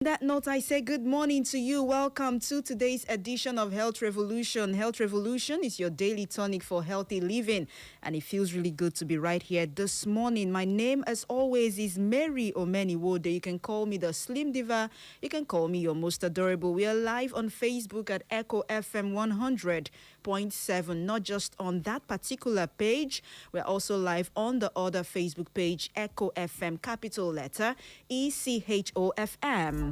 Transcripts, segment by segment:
That note, I say good morning to you. Welcome to today's edition of Health Revolution. Health Revolution is your daily tonic for healthy living, and it feels really good to be right here this morning. My name, as always, is Mary Omeniwode. You can call me the Slim Diva. You can call me your most adorable. We are live on Facebook at Echo FM 100.7. Not just on that particular page, we're also live on the other Facebook page, Echo FM, capital letter ECHOFM.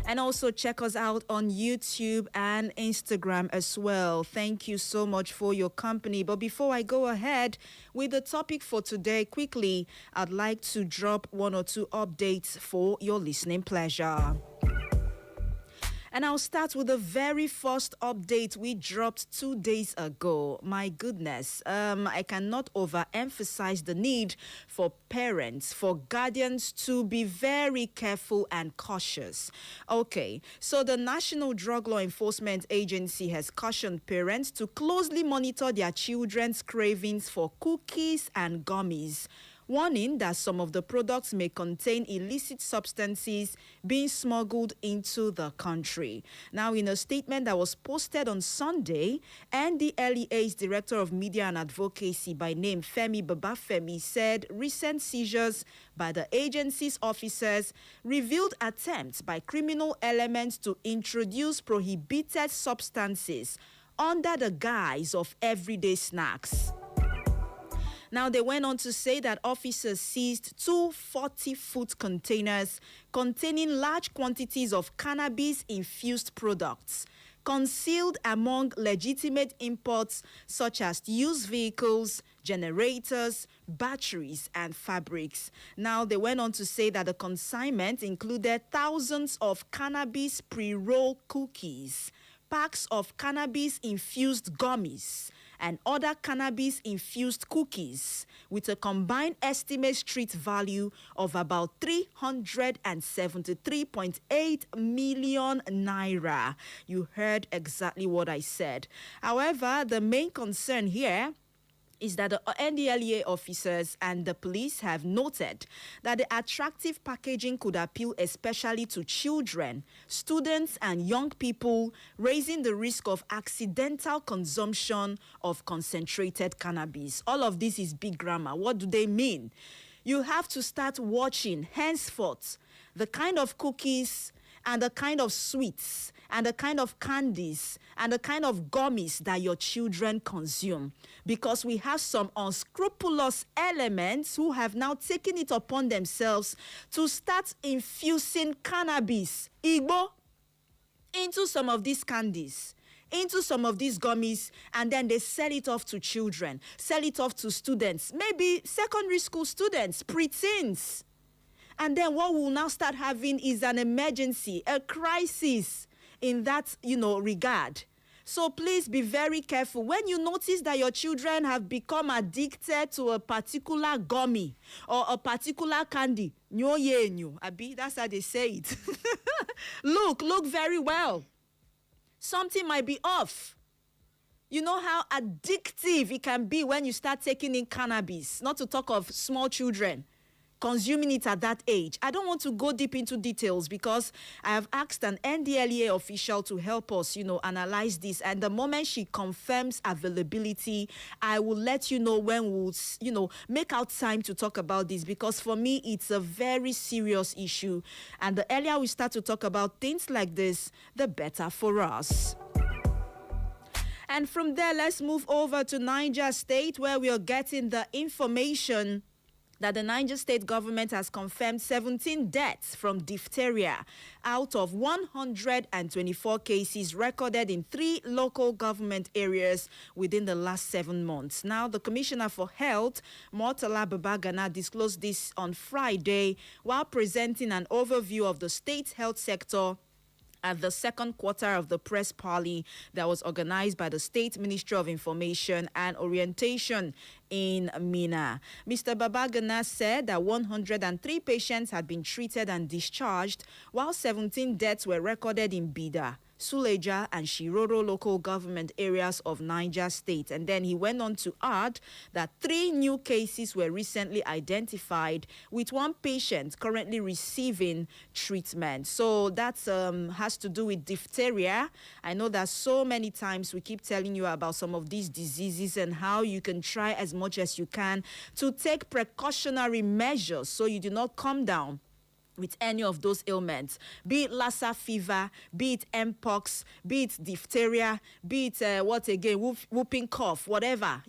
And also check us out on YouTube and Instagram as well. Thank you so much for your company. But before I go ahead with the topic for today, quickly, I'd like to drop one or two updates for your listening pleasure. And I'll start with the very first update we dropped 2 days ago. My goodness, I cannot overemphasize the need for parents, for guardians to be very careful and cautious. Okay, so the National Drug Law Enforcement Agency has cautioned parents to closely monitor their children's cravings for cookies and gummies, warning that some of the products may contain illicit substances being smuggled into the country. Now, in a statement that was posted on Sunday, NDLEA's Director of Media and Advocacy by name Femi Babafemi said recent seizures by the agency's officers revealed attempts by criminal elements to introduce prohibited substances under the guise of everyday snacks. Now, they went on to say that officers seized 2 40-foot containers containing large quantities of cannabis-infused products, concealed among legitimate imports such as used vehicles, generators, batteries, and fabrics. Now, they went on to say that the consignment included thousands of cannabis pre-roll cookies, packs of cannabis-infused gummies, and other cannabis-infused cookies with a combined estimate street value of about 373.8 million naira. You heard exactly what I said. However, the main concern here is that the NDLEA officers and the police have noted that the attractive packaging could appeal especially to children, students, and young people, raising the risk of accidental consumption of concentrated cannabis. All of this is big grammar. What do they mean? You have to start watching henceforth the kind of cookies and the kind of sweets and the kind of candies and the kind of gummies that your children consume. Because we have some unscrupulous elements who have now taken it upon themselves to start infusing cannabis, Igbo, into some of these candies, into some of these gummies, and then they sell it off to children, sell it off to students, maybe secondary school students, preteens. And then what we'll now start having is an emergency, a crisis in that, regard. So please be very careful. When you notice that your children have become addicted to a particular gummy or a particular candy, that's how they say it. Look very well. Something might be off. You know how addictive it can be when you start taking in cannabis, not to talk of small children consuming it at that age. I don't want to go deep into details because I have asked an NDLEA official to help us, analyze this. And the moment she confirms availability, I will let you know when we'll, make out time to talk about this, because for me, it's a very serious issue. And the earlier we start to talk about things like this, the better for us. And from there, let's move over to Niger State, where we are getting the information that the Niger State government has confirmed 17 deaths from diphtheria out of 124 cases recorded in 3 local government areas within the last 7 months. Now, the Commissioner for Health, Murtala Babagana, disclosed this on Friday while presenting an overview of the state's health sector at the second quarter of the press parley that was organized by the State Ministry of Information and Orientation in Mina. Mr. Babagana said that 103 patients had been treated and discharged, while 17 deaths were recorded in Bida, Suleja, and Shiroro local government areas of Niger State. And then he went on to add that 3 new cases were recently identified, with 1 patient currently receiving treatment. So that has to do with diphtheria. I know that so many times we keep telling you about some of these diseases and how you can try as much as you can to take precautionary measures so you do not come down with any of those ailments, be it Lassa fever, be it Mpox, be it diphtheria, be it whooping cough, whatever,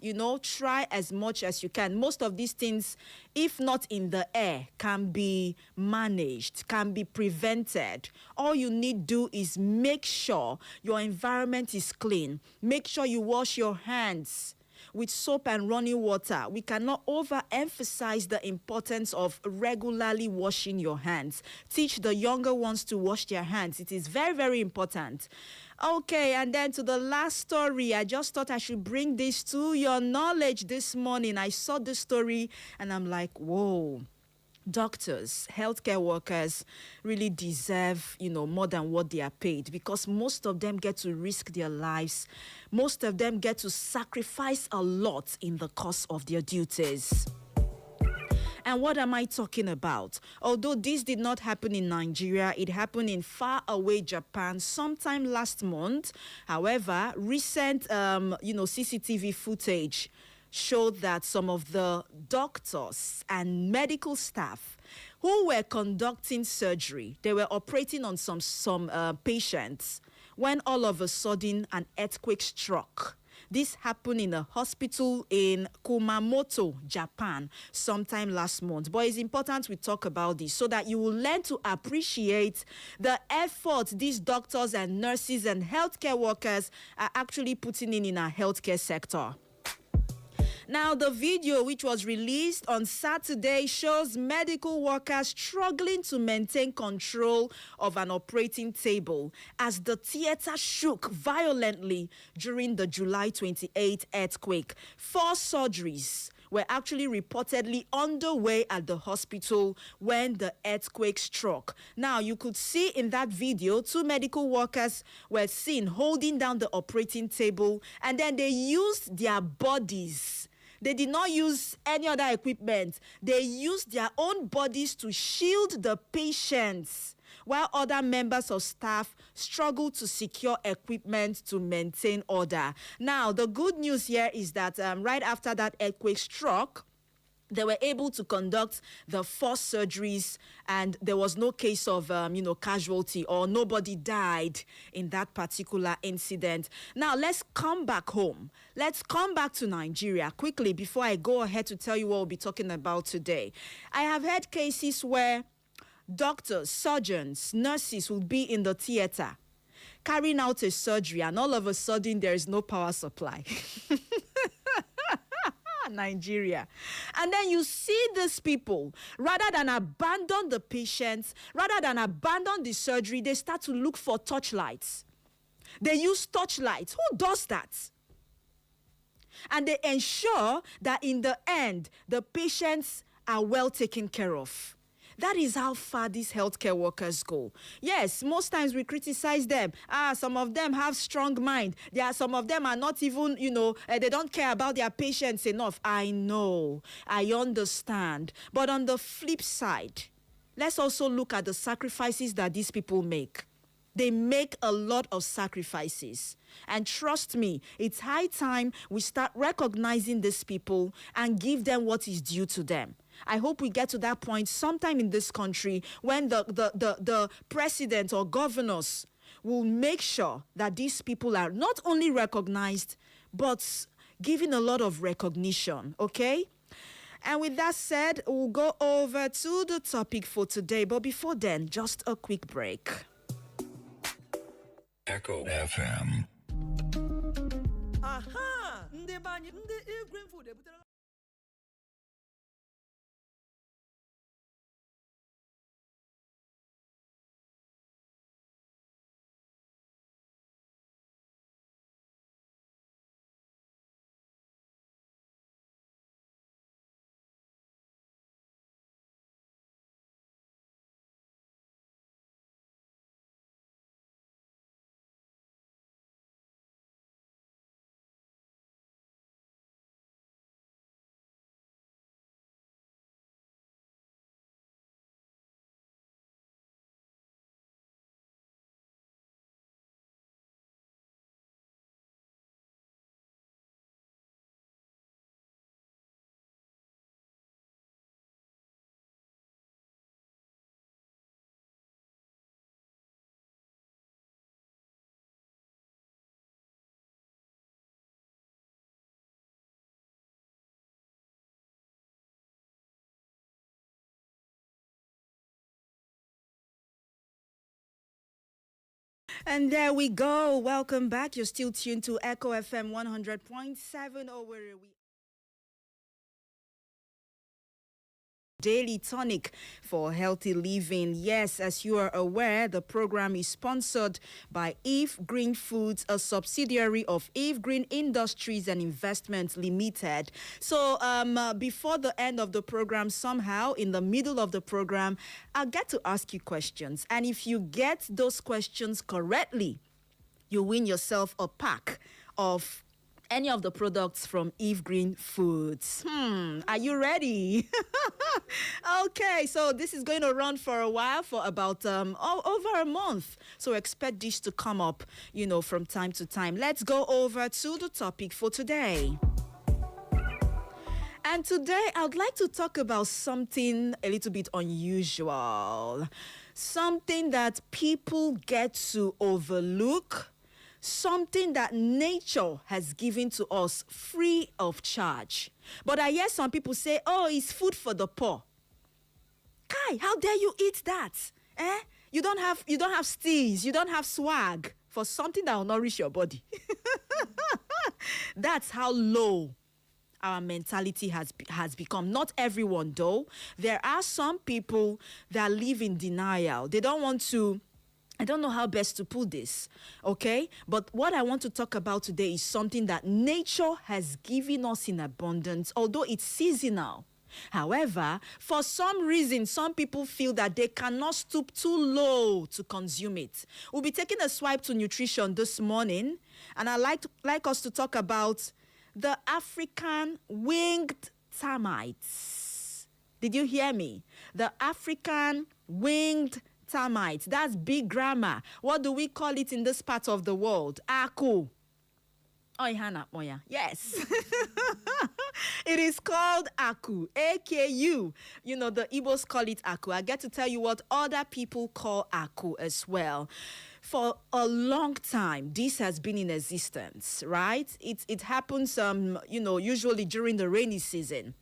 try as much as you can. Most of these things, if not in the air, can be managed, can be prevented. All you need to do is make sure your environment is clean. Make sure you wash your hands with soap and running water. We cannot overemphasize the importance of regularly washing your hands. Teach the younger ones to wash their hands. It is very, very important. Okay, and then to the last story, I just thought I should bring this to your knowledge this morning. I saw this story and I'm like, whoa. Doctors, healthcare workers really deserve, more than what they are paid, because most of them get to risk their lives. Most of them get to sacrifice a lot in the course of their duties. And what am I talking about? Although this did not happen in Nigeria, it happened in faraway Japan sometime last month. However, recent, CCTV footage showed that some of the doctors and medical staff who were conducting surgery, they were operating on some patients, when all of a sudden an earthquake struck. This happened in a hospital in Kumamoto, Japan, sometime last month. But it's important we talk about this so that you will learn to appreciate the effort these doctors and nurses and healthcare workers are actually putting in our healthcare sector. Now, the video, which was released on Saturday, shows medical workers struggling to maintain control of an operating table as the theater shook violently during the July 28 earthquake. 4 surgeries were actually reportedly underway at the hospital when the earthquake struck. Now, you could see in that video, 2 medical workers were seen holding down the operating table, and then they used their bodies. They did not use any other equipment. They used their own bodies to shield the patients, while other members of staff struggled to secure equipment to maintain order. Now, the good news here is that right after that earthquake struck, they were able to conduct the 4 surgeries, and there was no case of, casualty, or nobody died in that particular incident. Now, let's come back home. Let's come back to Nigeria quickly before I go ahead to tell you what we'll be talking about today. I have had cases where doctors, surgeons, nurses will be in the theater carrying out a surgery, and all of a sudden there is no power supply. Nigeria. And then you see these people, rather than abandon the patients, rather than abandon the surgery, they start to look for torchlights. They use torchlights. Who does that? And they ensure that in the end, the patients are well taken care of. That is how far these healthcare workers go. Yes, most times we criticize them. Some of them have strong mind. Some of them are not even, they don't care about their patients enough. I know, I understand. But on the flip side, let's also look at the sacrifices that these people make. They make a lot of sacrifices. And trust me, it's high time we start recognizing these people and give them what is due to them. I hope we get to that point sometime in this country when the president or governors will make sure that these people are not only recognized, but given a lot of recognition, okay? And with that said, we'll go over to the topic for today. But before then, just a quick break. Echo FM. Aha! And there we go. Welcome back. You're still tuned to Echo FM 100.7 Owerri. Daily tonic for healthy living. Yes, as you are aware, the program is sponsored by Eve Green Foods, a subsidiary of Eve Green Industries and Investments Limited. So before the end of the program, somehow in the middle of the program, I'll get to ask you questions. And if you get those questions correctly, you win yourself a pack of any of the products from Eve Green Foods. Are you ready? Okay, so this is going to run for a while, for about over a month. So expect this to come up, from time to time. Let's go over to the topic for today. And today, I'd like to talk about something a little bit unusual. Something that people get to overlook. Something that nature has given to us free of charge. But I hear some people say, oh, it's food for the poor. Kai, how dare you eat that? You don't have steez, you don't have swag for something that will nourish your body. That's how low our mentality has become. Not everyone, though. There are some people that live in denial. They don't want to. I don't know how best to put this, okay? But what I want to talk about today is something that nature has given us in abundance, although it's seasonal. However, for some reason, some people feel that they cannot stoop too low to consume it. We'll be taking a swipe to nutrition this morning, and I'd like us to talk about the African winged termites. Did you hear me? The African winged termites. That's big grammar. What do we call it in this part of the world? Aku. Hana Moya. Yes. It is called Aku. AKU. The Igbos call it Aku. I get to tell you what other people call Aku as well. For a long time, this has been in existence, right? It happens, usually during the rainy season.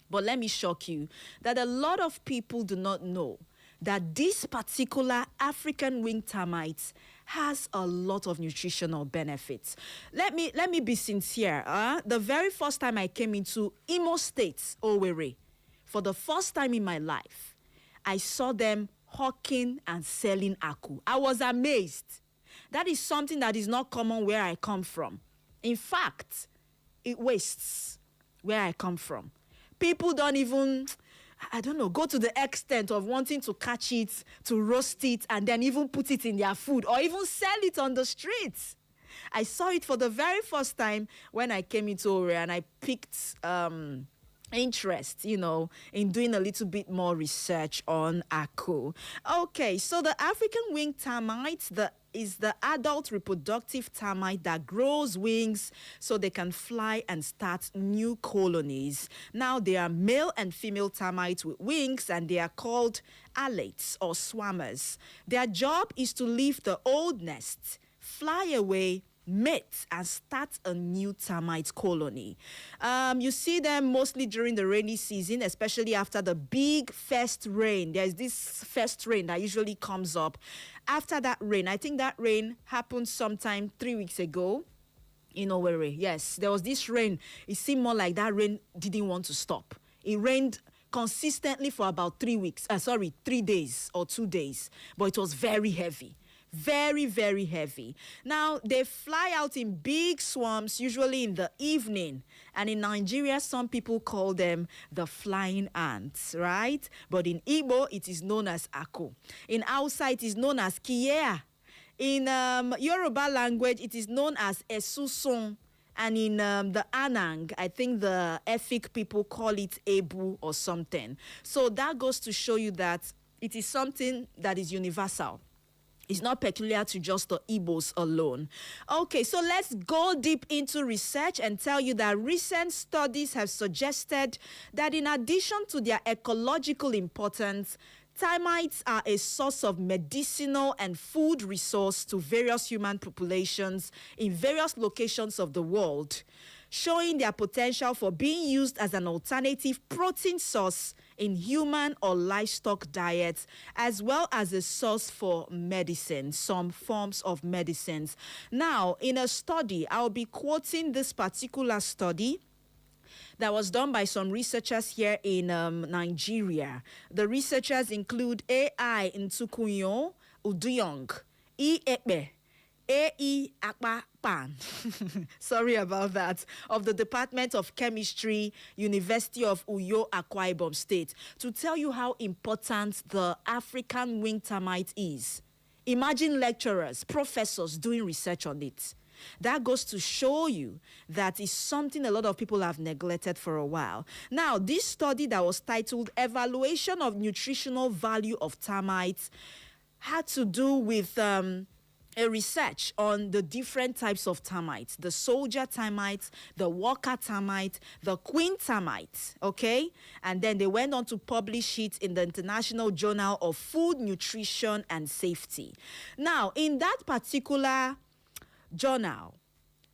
But let me shock you that a lot of people do not know that this particular African winged termite has a lot of nutritional benefits. Let me be sincere. The very first time I came into Imo State, Owerri, for the first time in my life, I saw them hawking and selling aku. I was amazed. That is something that is not common where I come from. In fact, it wastes where I come from. People don't even, go to the extent of wanting to catch it, to roast it, and then even put it in their food or even sell it on the streets. I saw it for the very first time when I came into Owerri, and I picked interest, in doing a little bit more research on aku. Okay, so the African winged termite is the adult reproductive termite that grows wings so they can fly and start new colonies. Now, they are male and female termites with wings, and they are called alates or swarmers. Their job is to leave the old nest, fly away, mate, and start a new termite colony. You see them mostly during the rainy season, especially after the big first rain. There's this first rain that usually comes up. After that rain, I think that rain happened sometime 3 weeks ago in Owerri. Yes, there was this rain. It seemed more like that rain didn't want to stop. It rained consistently for about 3 days or 2 days, but it was very heavy. Very, very heavy. Now, they fly out in big swarms, usually in the evening. And in Nigeria, some people call them the flying ants, right? But in Igbo, it is known as Aku. In Hausa, it is known as Kiea. In Yoruba language, it is known as Esusun. And in the Anang, I think the Efik people call it Ebu or something. So that goes to show you that it is something that is universal. It's not peculiar to just the Igbos alone. Okay, so let's go deep into research and tell you that recent studies have suggested that in addition to their ecological importance, termites are a source of medicinal and food resource to various human populations in various locations of the world. showing their potential for being used as an alternative protein source in human or livestock diets, as well as a source for medicine, some forms of medicines. Now, in a study, I'll be quoting this particular study that was done by some researchers here in Nigeria. The researchers include A.I. Ntukunyo Uduyong, E. Ekpe, A.E. Akpa-Pan, sorry about that, of the Department of Chemistry, University of Uyo, Akwa Ibom State, to tell you how important the African winged termite is. Imagine lecturers, professors doing research on it. That goes to show you that is something a lot of people have neglected for a while. Now, this study that was titled Evaluation of Nutritional Value of Termites had to do with a research on the different types of termites, the soldier termites, the worker termite, the queen termite, okay? And then they went on to publish it in the International Journal of Food, Nutrition, and Safety. Now, in that particular journal,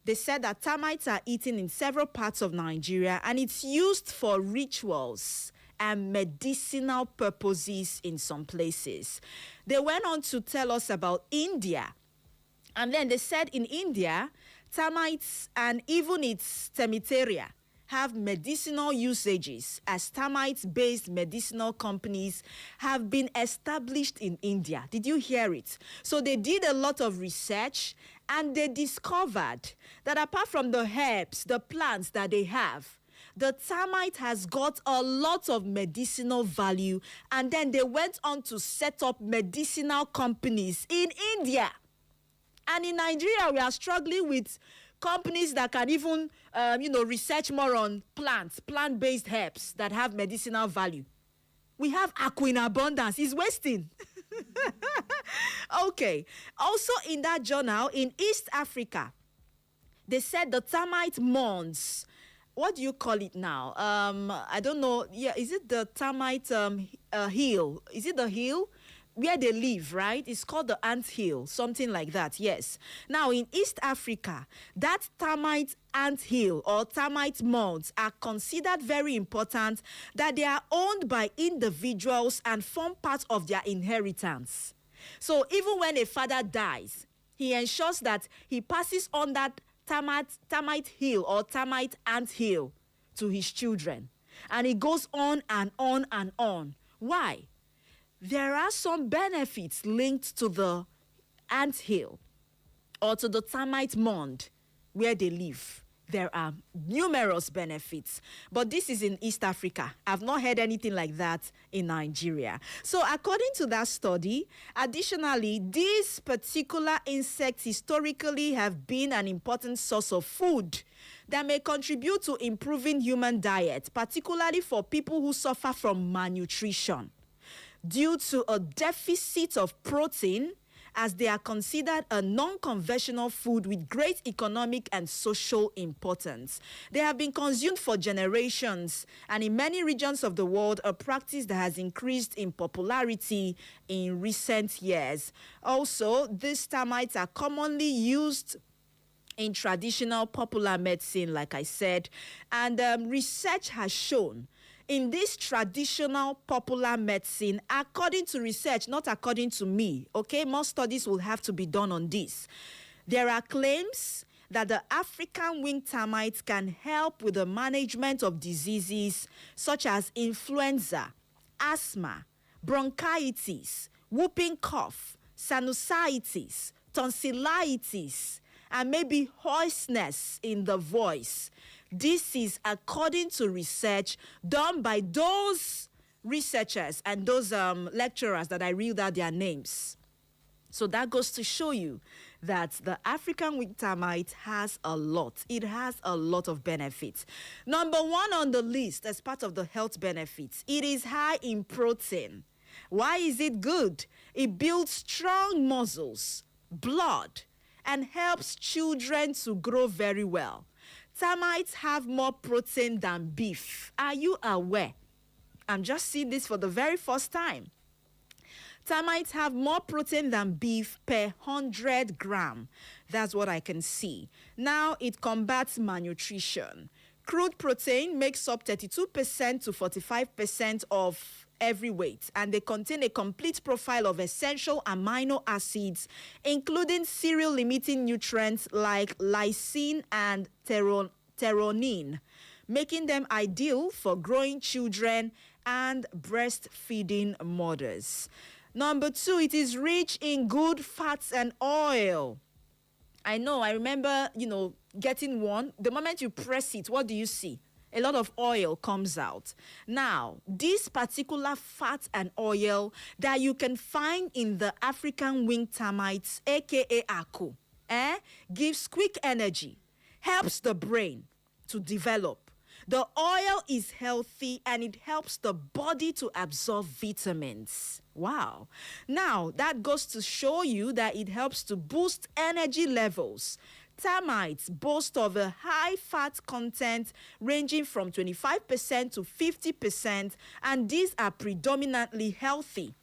they said that termites are eaten in several parts of Nigeria, and it's used for rituals and medicinal purposes in some places. They went on to tell us about India. And then they said in India, termites and even its termiteria have medicinal usages, as termites-based medicinal companies have been established in India. Did you hear it? So they did a lot of research, and they discovered that apart from the herbs, the plants that they have, the termite has got a lot of medicinal value, and then they went on to set up medicinal companies in India. And in Nigeria, we are struggling with companies that can even, research more on plants, plant-based herbs that have medicinal value. We have aqua in abundance. It's wasting. Okay. Also in that journal, in East Africa, they said the termite mounds. What do you call it now? I don't know. Yeah, is it the termite hill? Is it the hill? Where they live, right? It's called the ant hill, something like that, yes. Now, in East Africa, that termite ant hill or termite mounds are considered very important, that they are owned by individuals and form part of their inheritance. So even when a father dies, he ensures that he passes on that termite hill or termite ant hill to his children. And it goes on and on and on. Why? There are some benefits linked to the ant hill or to the termite mound where they live. There are numerous benefits, but this is in East Africa. I've not heard anything like that in Nigeria. So according to that study, additionally, these particular insects historically have been an important source of food that may contribute to improving human diet, particularly for people who suffer from malnutrition due to a deficit of protein, as they are considered a non-conventional food with great economic and social importance. They have been consumed for generations, and in many regions of the world, a practice that has increased in popularity in recent years. Also, these termites are commonly used in traditional popular medicine, like I said, and research has shown in this traditional popular medicine, according to research, not according to me, okay? More studies will have to be done on this. There are claims that the African winged termites can help with the management of diseases such as influenza, asthma, bronchitis, whooping cough, sinusitis, tonsillitis, and maybe hoarseness in the voice. This is according to research done by those researchers and those lecturers that I read out their names. So that goes to show you that the African winged termite has a lot. It has a lot of benefits. Number one on the list as part of the health benefits, it is high in protein. Why is it good? It builds strong muscles, blood, and helps children to grow very well. Termites have more protein than beef. Are you aware? I'm just seeing this for the very first time. Termites have more protein than beef per 100 gram. That's what I can see. Now, it combats malnutrition. Crude protein makes up 32% to 45% of every weight, and they contain a complete profile of essential amino acids, including cereal-limiting nutrients like lysine and theronine, making them ideal for growing children and breastfeeding mothers. Number 2, it is rich in good fats and oil. I know, I remember, getting one. The moment you press it, what do you see? A lot of oil comes out. Now, this particular fat and oil that you can find in the African winged termites, aka aku, gives quick energy, helps the brain to develop. The oil is healthy and it helps the body to absorb vitamins. Wow. Now, that goes to show you that it helps to boost energy levels. Termites boast of a high fat content ranging from 25% to 50%, and these are predominantly healthy.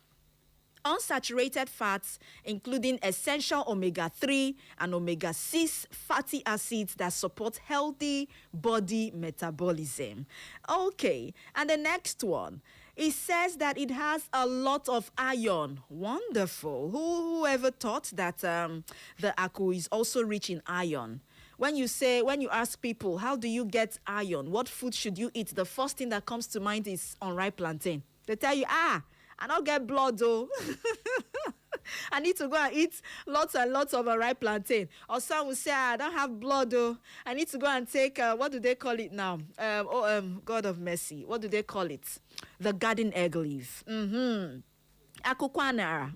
Unsaturated fats, including essential omega-3 and omega-6 fatty acids that support healthy body metabolism. Okay, and the next one, it says that it has a lot of iron. Wonderful. Whoever thought that the aku is also rich in iron? When you ask people, how do you get iron? What food should you eat? The first thing that comes to mind is unripe plantain. They tell you, I don't get blood though. I need to go and eat lots and lots of unripe plantain. Or some will say, I don't have blood though. I need to go and take, what do they call it now? God of mercy. What do they call it? The garden egg leaf. Akukwanara.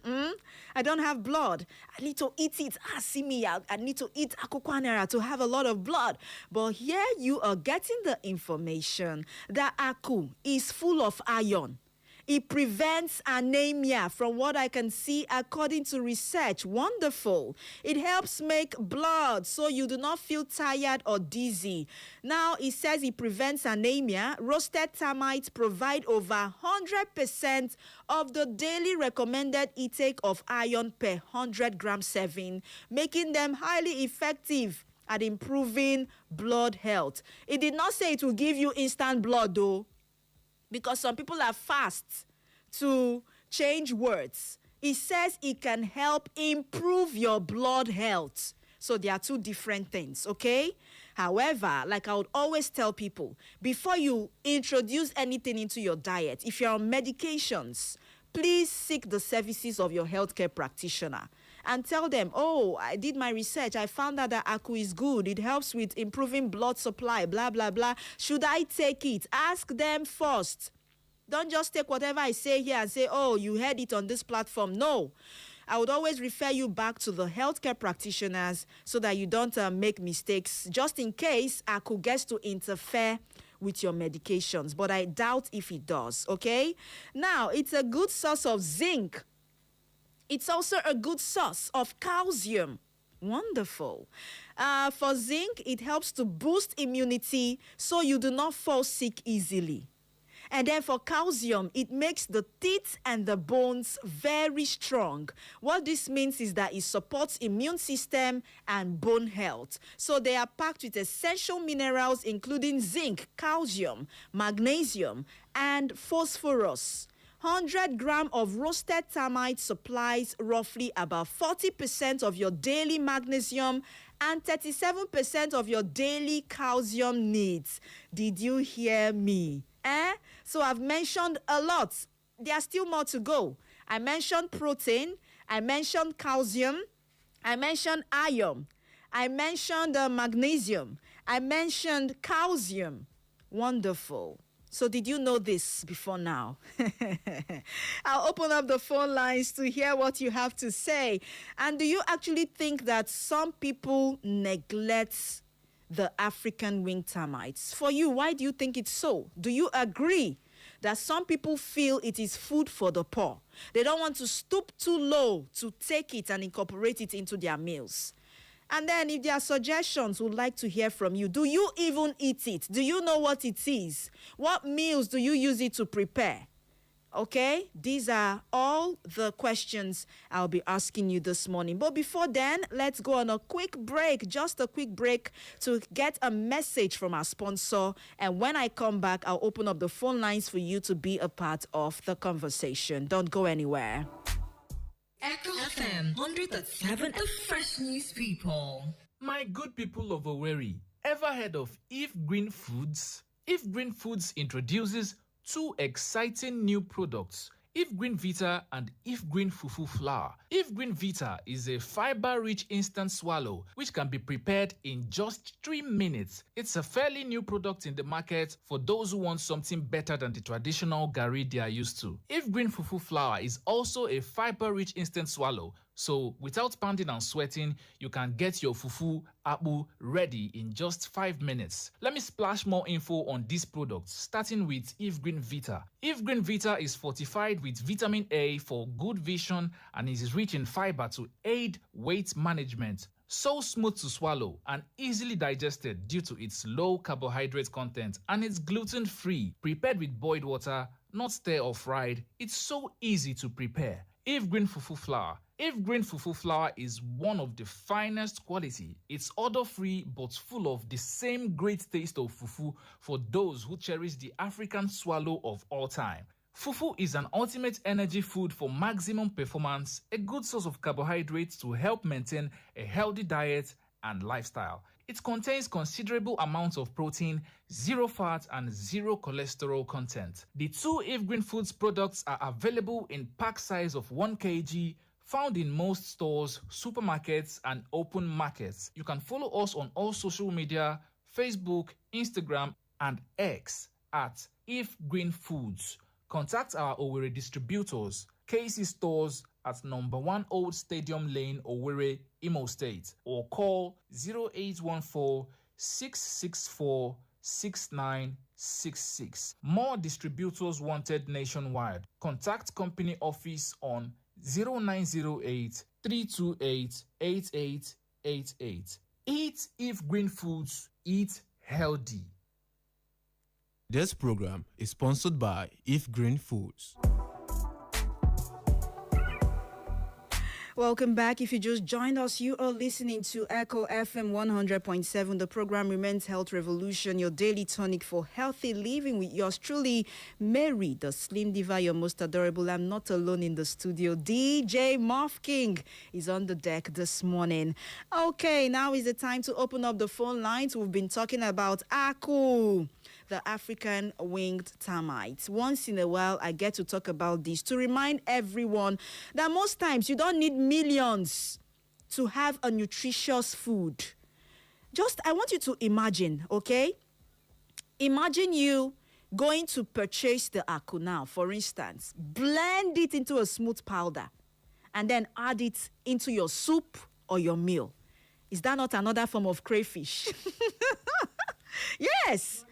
I don't have blood. I need to eat it. See me out. I need to eat akukwanara to have a lot of blood. But here you are getting the information that aku is full of iron. It prevents anemia, from what I can see according to research. Wonderful. It helps make blood so you do not feel tired or dizzy. Now, it says it prevents anemia. Roasted termites provide over 100% of the daily recommended intake of iron per 100 gram serving, making them highly effective at improving blood health. It did not say it will give you instant blood, though, because some people are fast to change words. It says it can help improve your blood health. So there are two different things, okay? However, like I would always tell people, before you introduce anything into your diet, if you're on medications, please seek the services of your healthcare practitioner and tell them, I did my research. I found out that aku is good. It helps with improving blood supply, blah, blah, blah. Should I take it? Ask them first. Don't just take whatever I say here and say, you heard it on this platform. No. I would always refer you back to the healthcare practitioners so that you don't make mistakes, just in case aku gets to interfere with your medications. But I doubt if it does, okay? Now, it's a good source of zinc. It's also a good source of calcium. Wonderful. For zinc, it helps to boost immunity so you do not fall sick easily. And then for calcium, it makes the teeth and the bones very strong. What this means is that it supports immune system and bone health. So they are packed with essential minerals including zinc, calcium, magnesium, and phosphorus. 100 grams of roasted termite supplies roughly about 40% of your daily magnesium and 37% of your daily calcium needs. Did you hear me? So I've mentioned a lot. There's still more to go. I mentioned protein. I mentioned calcium. I mentioned iron. I mentioned magnesium. I mentioned calcium. Wonderful. So did you know this before now? I'll open up the phone lines to hear what you have to say. And do you actually think that some people neglect the African winged termites? For you, why do you think it's so? Do you agree that some people feel it is food for the poor? They don't want to stoop too low to take it and incorporate it into their meals. And then if there are suggestions, we'd like to hear from you. Do you even eat it? Do you know what it is? What meals do you use it to prepare? Okay, these are all the questions I'll be asking you this morning. But before then, let's go on a quick break, just a quick break to get a message from our sponsor. And when I come back, I'll open up the phone lines for you to be a part of the conversation. Don't go anywhere. Echo FM 100.7, the fresh news people. My good people of Owerri, ever heard of If Green Foods? If Green Foods introduces two exciting new products, If Green Vita and If Green Fufu Flour. If Green Vita is a fiber-rich instant swallow which can be prepared in just 3 minutes. It's a fairly new product in the market for those who want something better than the traditional garri they are used to. If Green Fufu Flour is also a fiber-rich instant swallow, so without pounding and sweating, you can get your fufu akpu ready in just 5 minutes. Let me splash more info on these products, starting with If Green Vita. If Green Vita is fortified with vitamin A for good vision and is rich in fiber to aid weight management. So smooth to swallow and easily digested due to its low carbohydrate content, and it's gluten-free, prepared with boiled water, not stir or fried. It's so easy to prepare. If Green Fufu Flour. If Green Fufu Flour is one of the finest quality. It's order-free but full of the same great taste of fufu for those who cherish the African swallow of all time. Fufu is an ultimate energy food for maximum performance, a good source of carbohydrates to help maintain a healthy diet and lifestyle. It contains considerable amounts of protein, zero fat, and zero cholesterol content. The two If Green Foods products are available in pack size of 1 kg, found in most stores, supermarkets, and open markets. You can follow us on all social media, Facebook, Instagram, and X at If Green Foods. Contact our Owerri distributors, KC Stores at number 1 Old Stadium Lane, Owerri, Imo State, or call 0814 664 6966. More distributors wanted nationwide. Contact company office on 0908 328 8888. Eat If Green Foods, eat healthy. This program is sponsored by If Green Foods. Welcome back. If you just joined us, you are listening to Echo FM 100.7. The program remains Health Revolution, your daily tonic for healthy living with yours truly, Mary, the Slim Diva, your most adorable. I'm not alone in the studio. DJ Muff King is on the deck this morning. Okay, now is the time to open up the phone lines. We've been talking about Aku, the African winged termites. Once in a while, I get to talk about this to remind everyone that most times you don't need millions to have a nutritious food. I want you to imagine, okay? Imagine you going to purchase the aku now, for instance, blend it into a smooth powder, and then add it into your soup or your meal. Is that not another form of crayfish? Yes.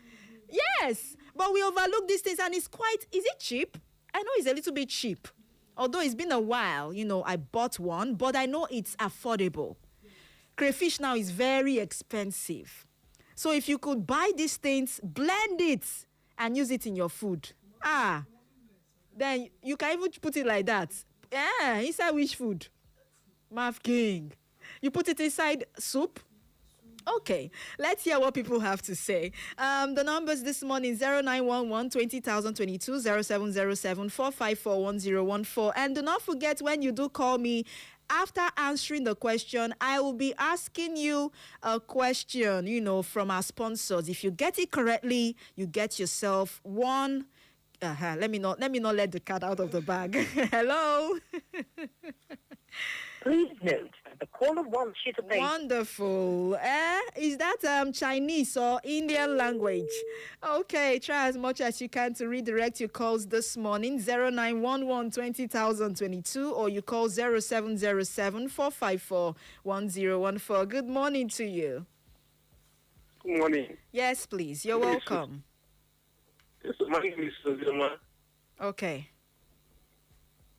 Yes, but we overlook these things, and is it cheap? I know it's a little bit cheap. Although it's been a while, I bought one, but I know it's affordable. Crayfish now is very expensive. So if you could buy these things, blend it, and use it in your food, then you can even put it like that. Yeah, inside which food? Mav King. You put it inside soup? Okay, let's hear what people have to say. The numbers this morning, 0911 20,022, 0707 454 1014. And do not forget, when you do call me, after answering the question, I will be asking you a question, from our sponsors. If you get it correctly, you get yourself one. Let me not let the cat out of the bag. Hello. Please note that the caller wants you to pay. Wonderful. Is that Chinese or Indian language? Okay, try as much as you can to redirect your calls this morning. 0911 20,022, or you call 0707 454 1014. Good morning to you. Good morning. Yes, please. You're welcome. Yes, my name is Ozoma. Okay.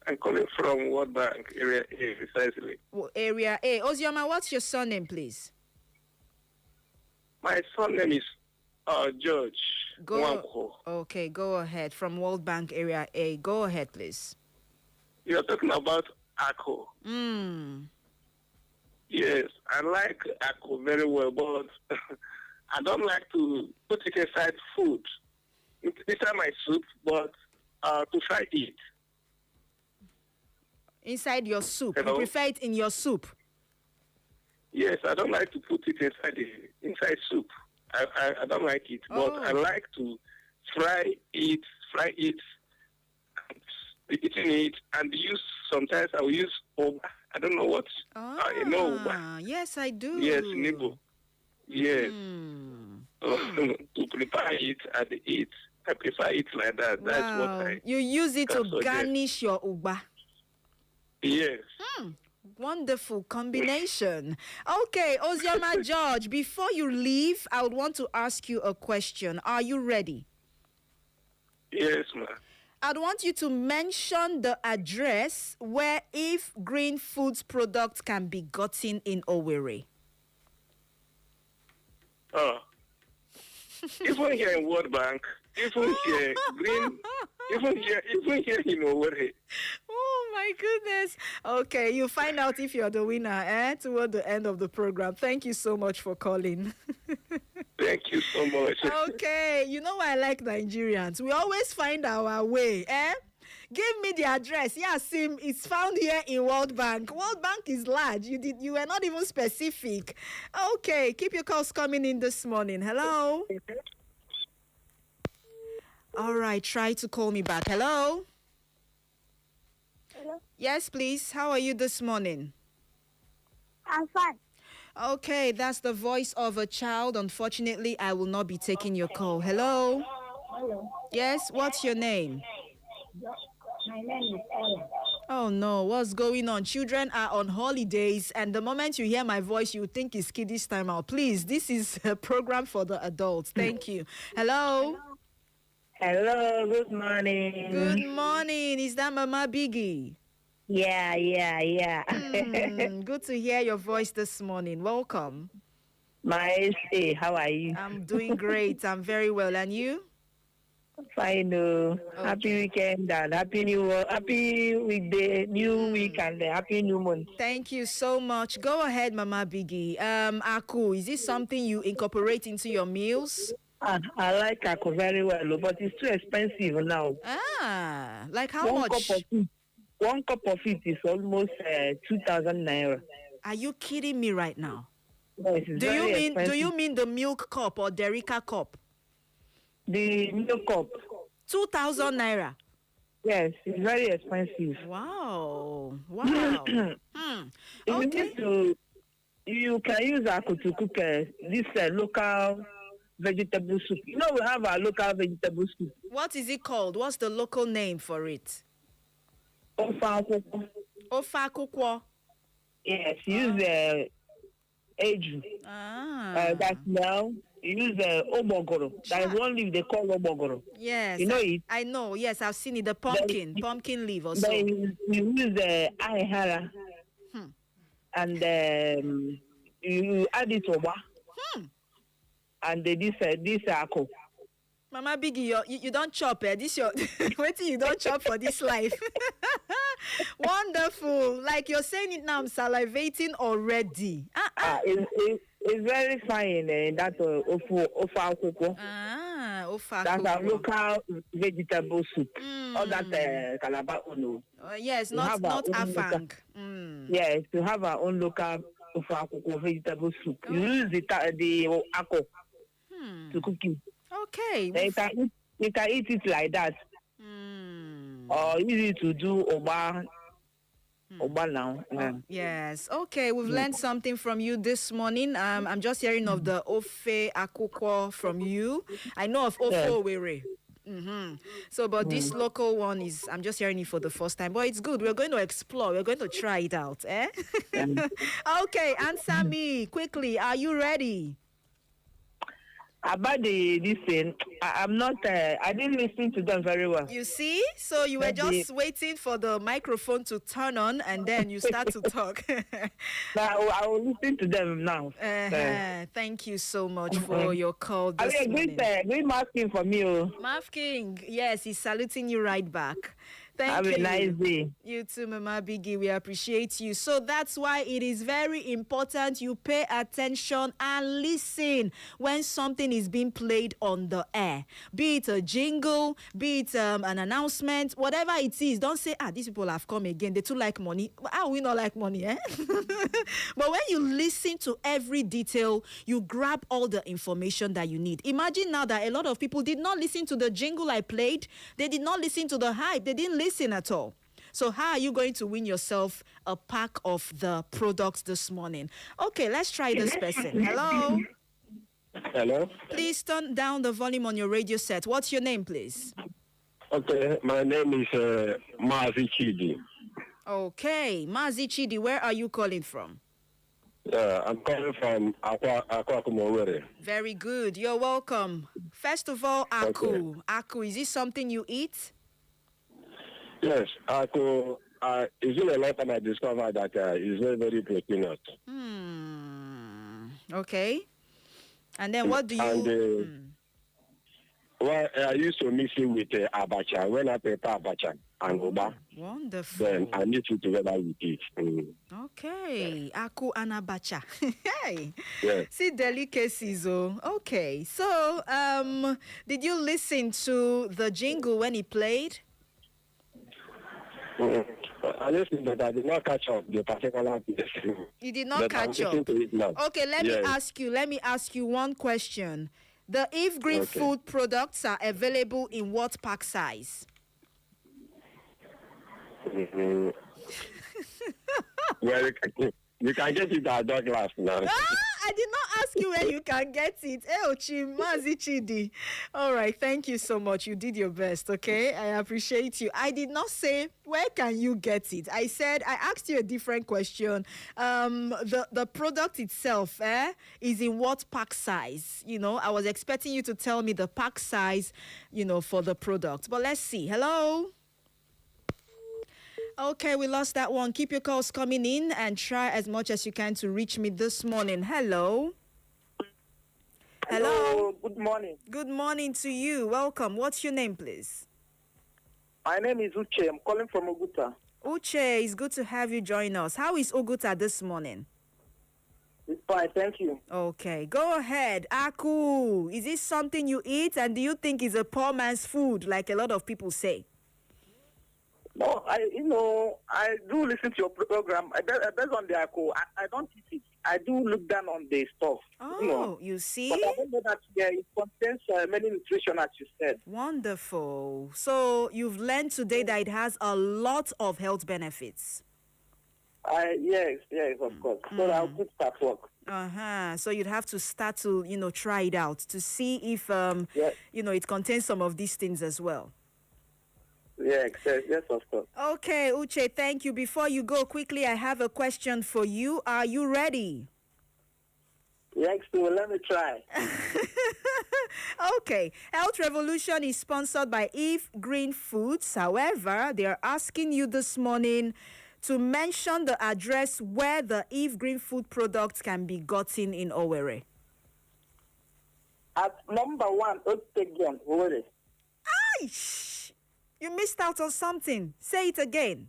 I'm calling from World Bank, Area A, precisely. Area A. Ozioma, what's your surname, please? My surname is George. Go. Nwankwo. Okay, go ahead. From World Bank Area A. Go ahead, please. You're talking about Akko. Yes, I like Akko very well, but I don't like to put it inside food. Inside my soup, but to fry it. Inside your soup. Hello? You prefer it in your soup? Yes, I don't like to put it inside soup. I don't like it, but I like to fry it, eating it, and sometimes I will use oba. I don't know what. You know oba. Yes, I do. Yes, Nibo. Yes. To prepare it and eat. I prefer it like that. Wow. That's what you use it to suggest. garnish your uba. Yes. Wonderful combination. Okay, Ozioma George, before you leave, I would want to ask you a question. Are you ready? Yes, ma'am. I'd want you to mention the address where If Green Foods products can be gotten in Owerri. Even here in World Bank, even here even here in Owerri. Oh my goodness. Okay, you find out if you're the winner toward the end of the program. Thank you so much for calling. Thank you so much. Okay, you know why I like Nigerians. We always find our way, Give me the address. Yeah, Sim, it's found here in World Bank. World Bank is large. You were not even specific. Okay, keep your calls coming in this morning. Hello? All right, try to call me back. Hello? Hello? Yes, please. How are you this morning? I'm fine. Okay, that's the voice of a child. Unfortunately, I will not be taking your call. Hello? Hello. Yes, what's your name? My name is Ellen. Oh no, what's going on? Children are on holidays, and the moment you hear my voice, you think it's kiddies time out. Please, this is a program for the adults. Thank you. Hello? Hello, good morning. Good morning. Is that Mama Biggie? Yeah. Good to hear your voice this morning. Welcome. My say, how are you? I'm doing great. I'm very well. And you? Fine. Happy weekend and happy weekday, new week and happy new month. Thank you so much. Go ahead, Mama Biggie. Aku, is this something you incorporate into your meals? I like Akko very well, but it's too expensive now. Like how much? One cup of it is almost 2,000 naira. Are you kidding me right now? Yes, Do you mean the milk cup or Derica cup? The milk cup? 2,000 naira. Yes, it's very expensive. Wow. Okay. You can use Akko to cook this local vegetable soup. You know, we have our local vegetable soup. What is it called? What's the local name for it? Ofa Akukwo. Yes, use eju. That's now use obogoro. That is one leaf they call obogoro. Yes, you know it. I know. Yes, I've seen it. The pumpkin leaf also. Then you use ahihara, and you add it over. And this Akko. Mama Biggie, you don't chop This your wait till you don't chop for this life. Wonderful. Like you're saying it now, I'm salivating already. It's very fine. That ofa akoko. Ofa. That's a local vegetable soup. All that Calabar no. Yes, not afang. Yes, to have our own local ofa akoko vegetable soup. You use the Akko to cook it. Okay. You can eat it like that. Or easy to do oba now. Yes. Okay, we've learned something from you this morning. I'm just hearing of the Ofe Akukwo from you. I know of Ofe Owerri. So, but this local one I'm just hearing it for the first time. But it's good. We're going to explore. We're going to try it out. Okay, answer me quickly. Are you ready? about this thing, I'm not. I didn't listen to them very well. You see? So you were just waiting for the microphone to turn on and then you start to talk. Now I will listen to them now. Thank you so much for your call this morning. Great masking for me. Marv King, yes, he's saluting you right back. Thank you. Have a nice day. You too, Mama Biggie. We appreciate you. So that's why it is very important you pay attention and listen when something is being played on the air. Be it a jingle, be it an announcement, whatever it is. Don't say, these people have come again. They too like money. How we not like money, eh? But when you listen to every detail, you grab all the information that you need. Imagine now that a lot of people did not listen to the jingle I played. They did not listen to the hype. They didn't listen at all. So how are you going to win yourself a pack of the products this morning? Okay, let's try this person. Hello? Hello? Please turn down the volume on your radio set. What's your name, please? Okay, my name is Mazi Chidi. Okay, Mazi Chidi, where are you calling from? I'm calling from Akwakumowere. Very good. You're welcome. First of all, Aku. Okay. Aku, is this something you eat? Yes, Aku. It's been a long time I discovered that it's very, very proteinous. Okay. And then what do you... And, well, I used to mix it with abacha. When I prepare abacha and uba, wonderful. then I mix it together with it. Okay. Aku and abacha. Hey. Yes. See delicacies, oh. Okay. So, did you listen to the jingle when he played? I listened, but I did not catch up the particular piece. You did not catch up. Okay, let me ask you one question. The Eve Green food products are available in what pack size? Well, you can get it at Douglas now. I did not ask you where you can get it. Mazi Chidi. All right, thank you so much. You did your best, okay? I appreciate you. I did not say, where can you get it? I asked you a different question. The product itself is in what pack size? You know, I was expecting you to tell me the pack size, for the product. But let's see. Hello? Okay, we lost that one. Keep your calls coming in and try as much as you can to reach me this morning. Hello? Hello? Good morning. Good morning to you. Welcome. What's your name, please? My name is Uche. I'm calling from Oguta. Uche, it's good to have you join us. How is Oguta this morning? It's fine, thank you. Okay, go ahead. Aku, is this something you eat and do you think it's a poor man's food like a lot of people say? No, I do listen to your program. Based on the ACO, I don't eat it. I do look down on the stuff. Oh, you see? But I don't know that it contains many nutrition, as you said. Wonderful. So you've learned today that it has a lot of health benefits. Yes, of course. So I'll put start work. So you'd have to start to, try it out to see if, it contains some of these things as well. Yes, of course. Okay, Uche, thank you. Before you go, quickly, I have a question for you. Are you ready? Yes, so let me try. Okay. Health Revolution is sponsored by Eve Green Foods. However, they are asking you this morning to mention the address where the Eve Green Food products can be gotten in Owerri. At number 1, Otegian, Owerri. Aish! You missed out on something. Say it again.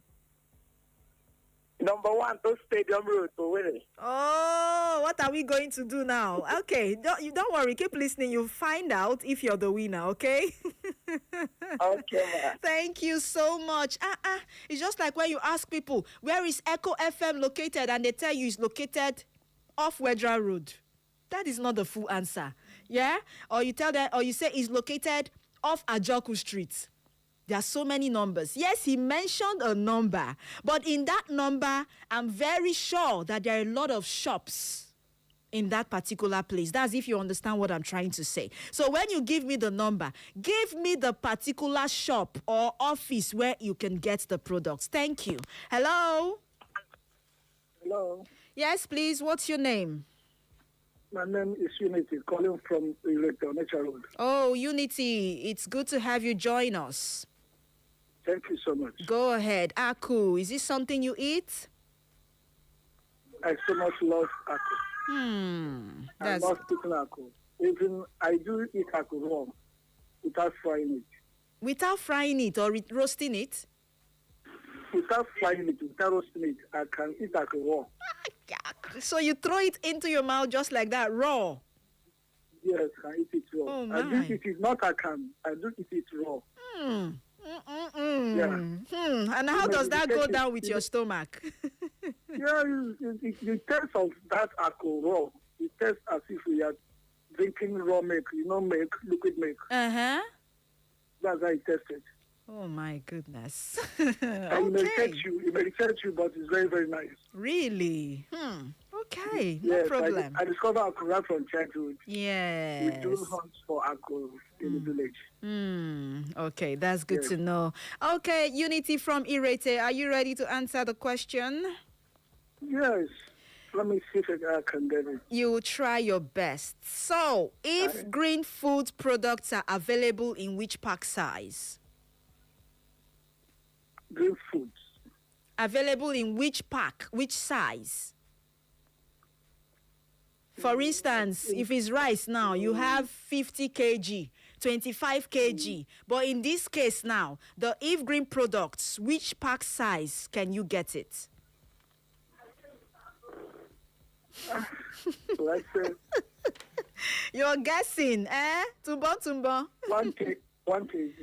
Number 1, Stadium Road, Owerri. Oh, what are we going to do now? Okay, don't worry. Keep listening. You'll find out if you're the winner, okay? Okay, ma'am. Thank you so much. It's just like when you ask people, where is Echo FM located? And they tell you it's located off Wedra Road. That is not the full answer. Yeah? Or you tell them, or you say it's located off Ajoku Street. There are so many numbers. Yes, he mentioned a number, but in that number, I'm very sure that there are a lot of shops in that particular place. That's if you understand what I'm trying to say. So when you give me the number, give me the particular shop or office where you can get the products. Thank you. Hello? Hello? Yes, please. What's your name? My name is Unity, calling from Erector Nature Road. Oh, Unity, it's good to have you join us. Thank you so much. Go ahead. Aku, is this something you eat? I so much love Aku. I That's love eating Aku. Even I do eat Aku raw, without frying it. without frying it or roasting it? Without frying it, without roasting it, I can eat Aku raw. So you throw it into your mouth just like that, raw? Yes, I eat it raw. Oh, I do my. eat it, not I can. I do eat it raw. Yeah. And how does that go down with your stomach? Yeah, the taste of that Aku raw, it tastes as if we are drinking raw milk, milk, liquid milk. Uh-huh. That's how it tasted. Oh, my goodness. And it may irritate you, but it's very, very nice. Really? Okay, no Yes, problem. I discovered Aku right from childhood. Yes. We do hunt for Aku in the village. Okay, that's good to know. Okay, Unity from Irete, are you ready to answer the question? Yes. Let me see if I can get it. You will try your best. So, if green food products are available in which pack size? Green foods. Available in which pack? Which size? For instance, if it's rice now, you have 50 kg, 25 kg. But in this case now, the if green products, which pack size can you get it? Let's say You're guessing, eh? Tumbo. 1 kg.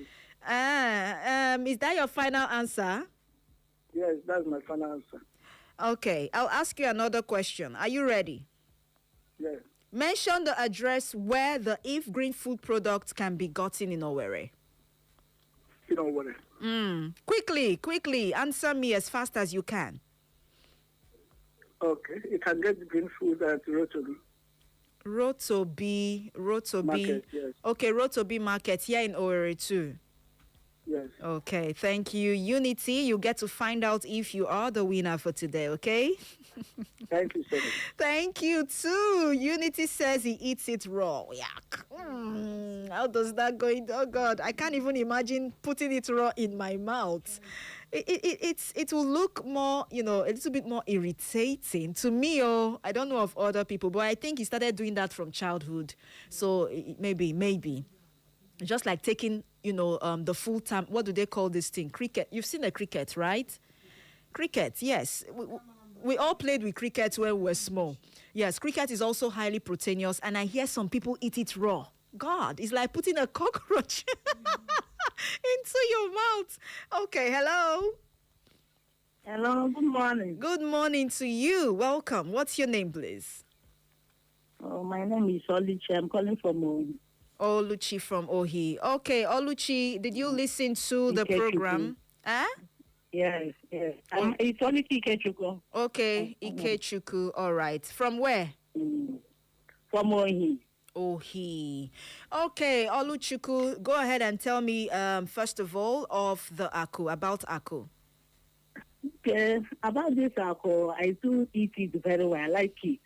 Is that your final answer? Yes, that's my final answer. Okay, I'll ask you another question. Are you ready? Yes. Mention the address where the if green food products can be gotten in Owerri. You know what? Quickly, answer me as fast as you can. Okay. You can get green food at Rotary. Rotobi. Market, yes. Okay, Rotobi Market here in Owerri too. Yes. Okay, thank you. Unity, you get to find out if you are the winner for today, okay? Thank you so much. Thank you too. Unity says he eats it raw. Yuck. How does that go? Oh God, I can't even imagine putting it raw in my mouth. It will look more, a little bit more irritating to me. I don't know of other people, but I think he started doing that from childhood. So maybe. Just like taking, the full time, what do they call this thing? Cricket. You've seen a cricket, right? Cricket, yes. We all played with cricket when we were small. Yes, cricket is also highly proteinous, and I hear some people eat it raw. God, it's like putting a cockroach into your mouth. Okay, hello. Hello, good morning. Good morning to you. Welcome. What's your name, please? Oh, my name is Oluchi. I'm calling from Oluchi from Ohi. Okay, Oluchi, did you listen to the program? Huh? Yes. It's Oluchi Ikechuku. Okay, Ikechuku. All right. From where? From Ohi. Ohi. Okay, Oluchuku, go ahead and tell me, first of all, about Aku. Okay, about this alcohol, I do eat it very well. I like it.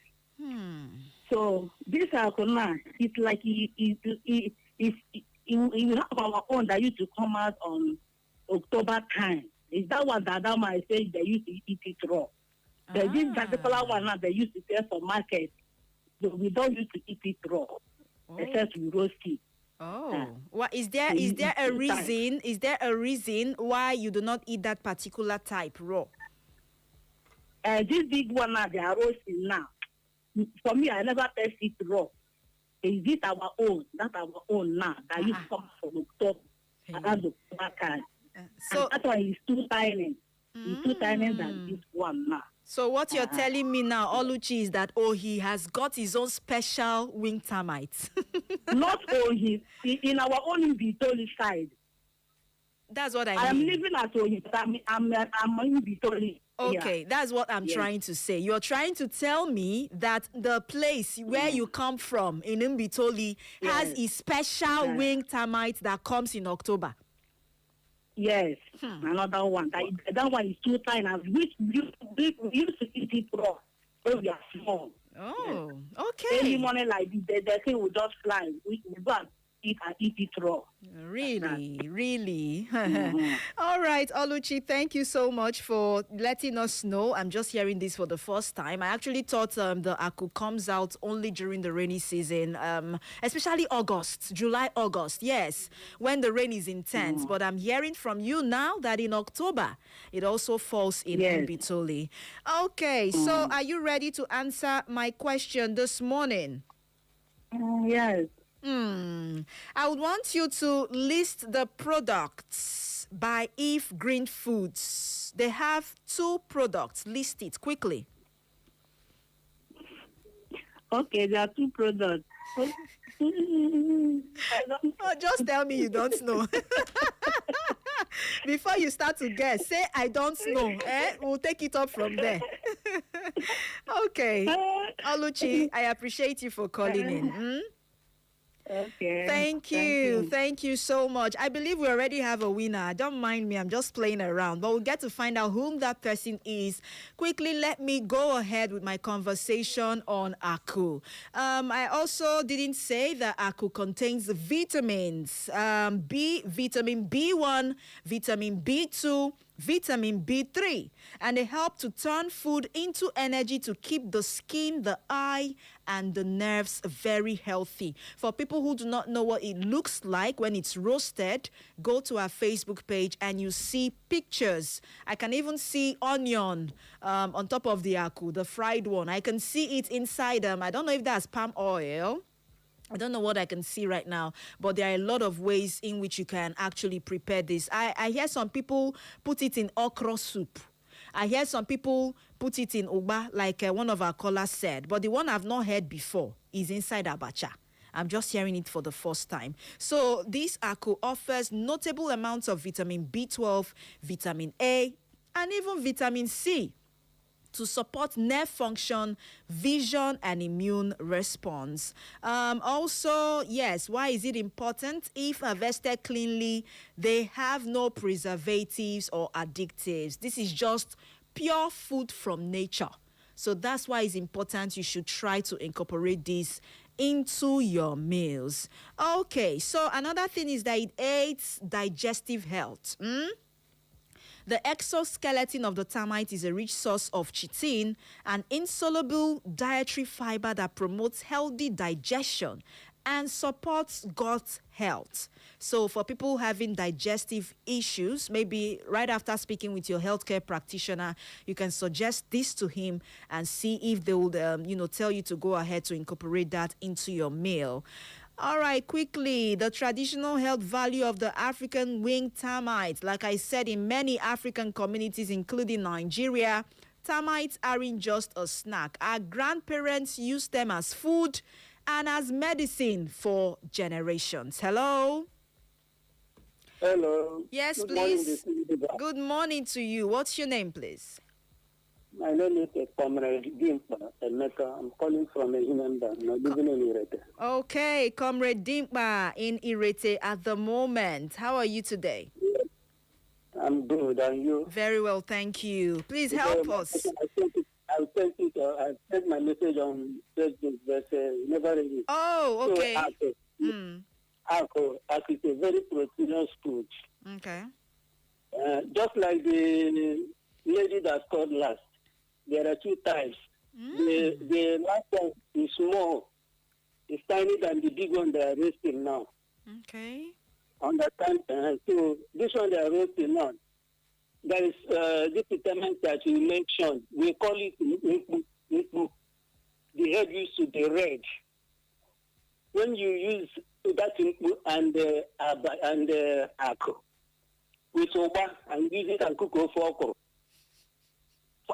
So this alcohol now, it's like we have our own that used to come out on October time. Is that what the other man said they used to eat it raw? There's this particular one now they used to sell for market. So we don't used to eat it raw, except we roast it. What is there a reason? Is there a reason why you do not eat that particular type raw? This big one now they are roasting now. For me, I never taste it raw. Is this our own? That's our own now. That used to come from October around the time. So and that one is too tiny. It's too tiny than this one now. So what you're telling me now, Oluchi, is that he has got his own special wing termites. Not Ohi, in our own Bitoli side. That's what I mean. I'm living at Ohi, but I'm in Bitoli. Okay, that's what I'm trying to say. You're trying to tell me that the place where you come from in Mbitoli has a special wing termite that comes in October. Yes, another one. That one is too tiny. Which we used to eat it raw when we are small. Oh, Early okay. morning like this, the thing will just fly. We go and eat it raw. Really, really. Mhm. All right, Oluchi, thank you so much for letting us know. I'm just hearing this for the first time. I actually thought the aku comes out only during the rainy season, especially August, July, August. Yes, when the rain is intense. But I'm hearing from you now that in October, it also falls in Yes. Umbitoli. Okay, so are you ready to answer my question this morning? Yes. I would want you to list the products by If Green Foods. They have 2 products. List it quickly. Okay, there are 2 products. I don't Oh, just tell me you don't know. Before you start to guess, say I don't know. We'll take it up from there. Okay. Oluchi, I appreciate you for calling in. Okay. Thank you. Thank you so much. I believe we already have a winner. Don't mind me. I'm just playing around. But we'll get to find out whom that person is. Quickly, let me go ahead with my conversation on aku. I also didn't say that aku contains vitamins. Vitamin B1, vitamin B2, vitamin B3, and they help to turn food into energy to keep the skin, the eye, and the nerves very healthy. For people who do not know what it looks like when it's roasted, go to our Facebook page and you see pictures. I can even see onion on top of the aku, the fried one. I can see it inside them. I don't know if that's palm oil. I don't know what I can see right now, but there are a lot of ways in which you can actually prepare this. I hear some people put it in okra soup. I hear some people put it in uba, like one of our callers said. But the one I've not heard before is inside abacha. I'm just hearing it for the first time. So this aku offers notable amounts of vitamin B12, vitamin A, and even vitamin C to support nerve function, vision, and immune response. Also, yes, why is it important? If harvested cleanly, they have no preservatives or additives. This is just pure food from nature. So that's why it's important. You should try to incorporate this into your meals. Okay, so another thing is that it aids digestive health. The exoskeleton of the termite is a rich source of chitin, an insoluble dietary fiber that promotes healthy digestion and supports gut health. So for people having digestive issues, maybe right after speaking with your healthcare practitioner, you can suggest this to him and see if they will, tell you to go ahead to incorporate that into your meal. All right, quickly, the traditional health value of the African winged termite. Like I said, in many African communities, including Nigeria, termites aren't just a snack. Our grandparents used them as food and as medicine for generations. Hello? Hello. Yes, Good please. morning. Good morning to you. What's your name, please? My name is Comrade Gimpa Emeka. I'm calling from a human being. I'm living in Irete. Okay, Comrade Dimpa in Irete at the moment. How are you today? I'm good, and you? Very well, thank you. Please help us. I sent my message on Facebook, but never really. Oh, okay. So, Ako is a very proteinous food. Okay. Just like the lady that called last, there are 2 types. The last one is small. It's tiny than the big one they are roasting now. Okay. Understand? So this one they are roasting now. There is this vitamin that you mentioned. We call it nipu. The head used to be red. When you use that nipu and ako with oba and use it and cook for okra.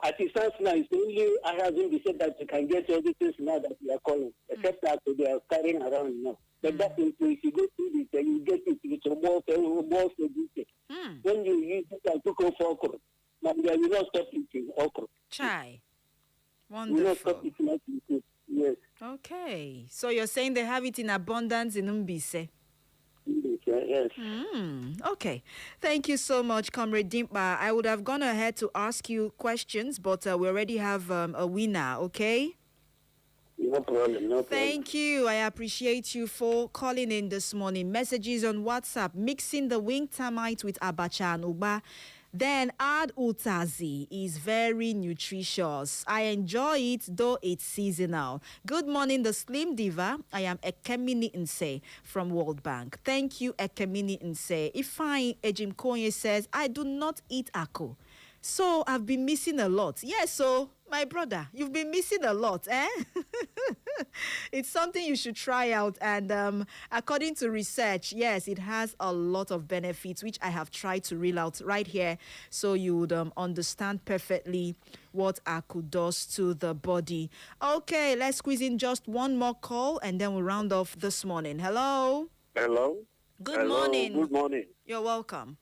At the sense now, it's only I haven't been said that you can get all the things now that we are calling, except that they are carrying around now. But that is, if you go through this, you get it with your balls for this. When you use it and cook for okra, now you will not stop eating okra. Chai. You will not Wonderful. stop eating okra. Yes. Okay. So you're saying they have it in abundance in Umbise? Yes. Okay. Thank you so much, Comrade Dimpa. I would have gone ahead to ask you questions, but we already have a winner, okay? No problem, no problem. Thank you. I appreciate you for calling in this morning. Messages on WhatsApp. Mixing the wing termite with abacha and uba. Then add utazi is very nutritious. I enjoy it, though it's seasonal. Good morning, the Slim Diva. I am Ekemini Nse from World Bank. Thank you, Ekemini Nse. Ifeanyi Ejim Konye says, I do not eat ako. So I've been missing a lot. Yes, so my brother, you've been missing a lot, eh? It's something you should try out. And according to research, yes, it has a lot of benefits, which I have tried to reel out right here so you would understand perfectly what aku does to the body. Okay, let's squeeze in just one more call and then we'll round off this morning. Hello? Hello? Good morning. Good morning. You're welcome.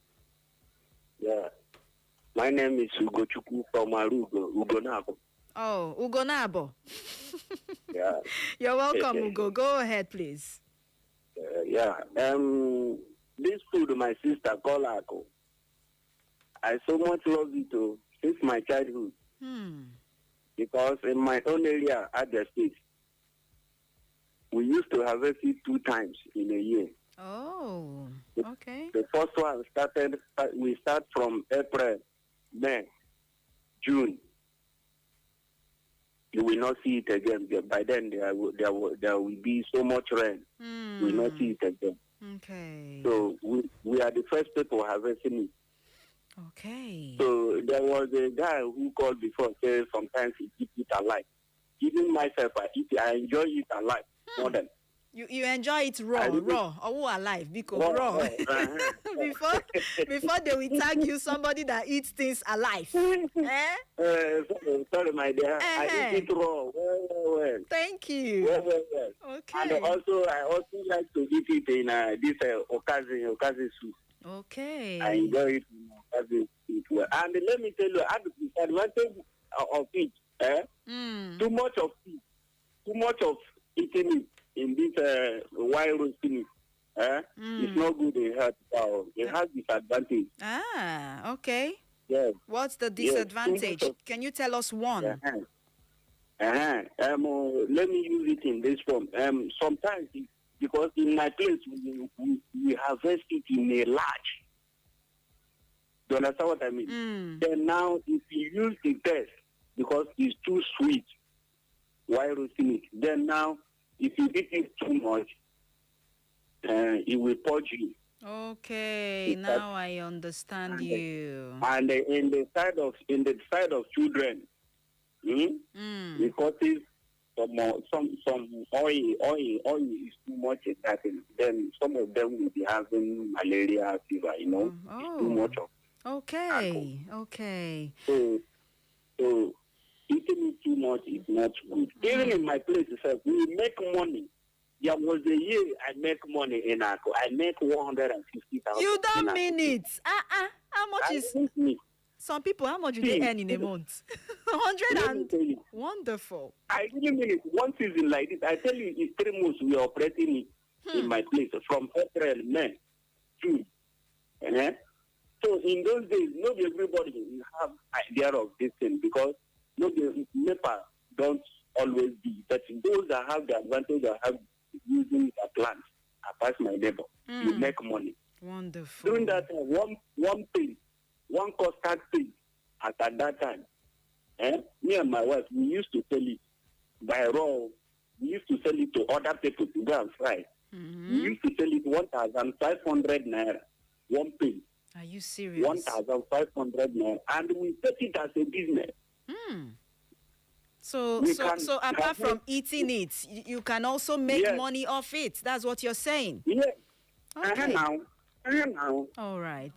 Yeah. My name is Ugochukwu from Ugonabo. Oh, Ugonabo. Yeah. You're welcome, Ugo. Go ahead, please. Yeah. This food my sister call ako. I so much love it since my childhood. Because in my own area at the state, we used to harvest it 2 times in a year. Oh, okay. The first one we start from April, May, June. You will not see it again. By then, there will be so much rain. You will not see it again. Okay. So we are the first people harvesting it. Okay. So there was a guy who called before, said sometimes he keeps it alive. Even myself, I enjoy it alive more than. You enjoy it raw or alive because raw. Before they will tag you somebody that eats things alive. Sorry, my dear. I eat it raw. Well. Thank you. Well. Okay. And I also like to eat it in this okazi soup. Okay. I enjoy it in okazi soup. Well. And let me tell you, the disadvantage of it. Too much of eating it in this wild roasting it's not good in health. It has disadvantage. Okay. Yes. What's the disadvantage? Yes. Can you tell us one? Let me use it in this form. Sometimes, because in my place, we harvest it in a large. Do you understand what I mean? Then now, if you use the test, because it's too sweet while roasting it, then now, if you eat it too much, it will purge you. Okay, now I understand you. And in the side of children, because it's some oil is too much in that, then some of them will be having malaria fever. It's too much of. Okay. So eating it too much is not good. Even in my place itself, we make money. There was a year I make money in Ako. I make 150,000. You don't mean it. How much is? Some people, how much do they earn in a month? 100 and wonderful. I really mean it. One season like this, I tell you, it's 3 months we are operating it in my place from April, May, June. So in those days, not everybody will have idea of this thing because NEPA don't always be. But those that have the advantage of using a plant, apart my neighbor, you make money. Wonderful. During that time, one custard pig at that time, me and my wife, we used to sell it by raw. We used to sell it to other people to go and fry. We used to sell it 1,500 naira, one pig. Are you serious? 1,500 naira, and we take it as a business. So apart from eating it, you can also make money off it. That's what you're saying. Yes. Okay. Now. All right.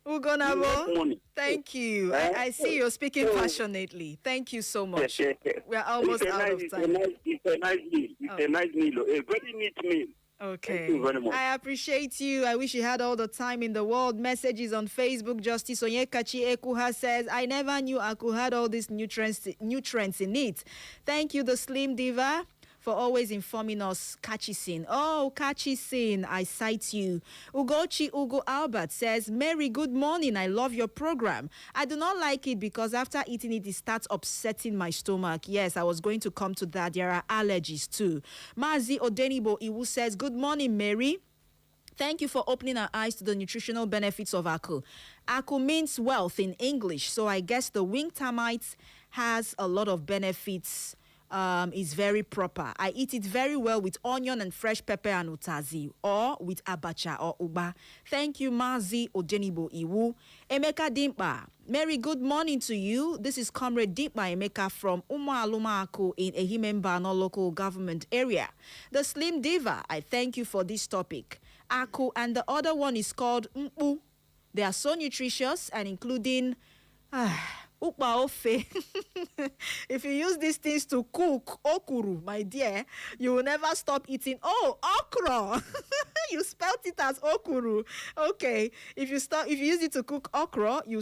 Ugonabo, thank you. I see you're speaking passionately. Thank you so much. We're almost out of time. It's a nice meal. It's a nice meal. A very neat meal. Okay. Thank you very much. I appreciate you. I wish you had all the time in the world. Messages on Facebook. Justice Onyekachi Ekuha says, I never knew Aku had all these nutrients in it. Thank you, the Slim Diva, for always informing us. Kachisin. Oh, Kachisin, I cite you. Ugochi Ugo Albert says, Mary, good morning. I love your program. I do not like it because after eating it, it starts upsetting my stomach. Yes, I was going to come to that. There are allergies too. Mazi Odenibo Iwu says, good morning, Mary. Thank you for opening our eyes to the nutritional benefits of aku. Aku means wealth in English, so I guess the wing termites has a lot of benefits. Is very proper. I eat it very well with onion and fresh pepper and utazi, or with abacha or uba. Thank you, Mazi Ojenibo Iwu. Emeka Dimpa. Mary, good morning to you. This is Comrade Dimpa Emeka from Umualuma Aku in Ehimembano local government area. The Slim Diva, I thank you for this topic. Aku and the other one is called Mpu. They are so nutritious and including ukpa ofe. If you use these things to cook okuru, my dear, you will never stop eating. Oh, okra. You spelt it as okuru. Okay. If you use it to cook okra, you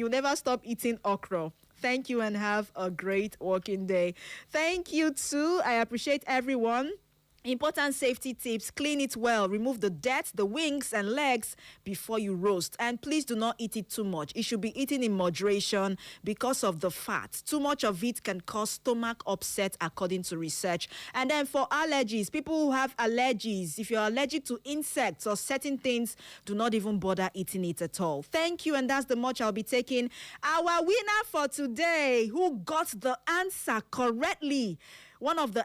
never stop eating okra. Thank you and have a great working day. Thank you too. I appreciate everyone. Important safety tips: clean it well, remove the dirt, the wings and legs before you roast. And please do not eat it too much. It should be eaten in moderation because of the fat. Too much of it can cause stomach upset according to research. And then for allergies, people who have allergies, if you're allergic to insects or certain things, do not even bother eating it at all. Thank you, and that's the much I'll be taking. Our winner for today, who got the answer correctly. One of the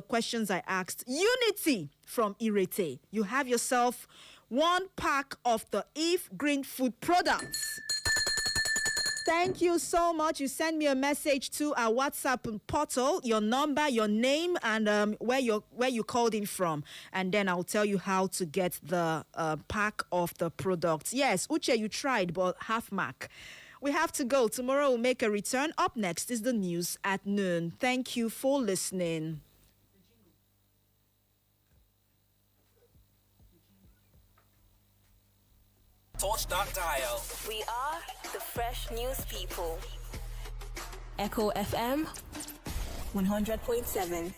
questions I asked, Unity from Irete. You have yourself 1 pack of the If Green Food products. Thank you so much. You send me a message to our WhatsApp portal, your number, your name, and where you called in from. And then I'll tell you how to get the pack of the products. Yes, Uche, you tried, but half mark. We have to go. Tomorrow we'll make a return. Up next is the news at noon. Thank you for listening. Touch that dial. We are the Fresh News People. Echo FM 100.7.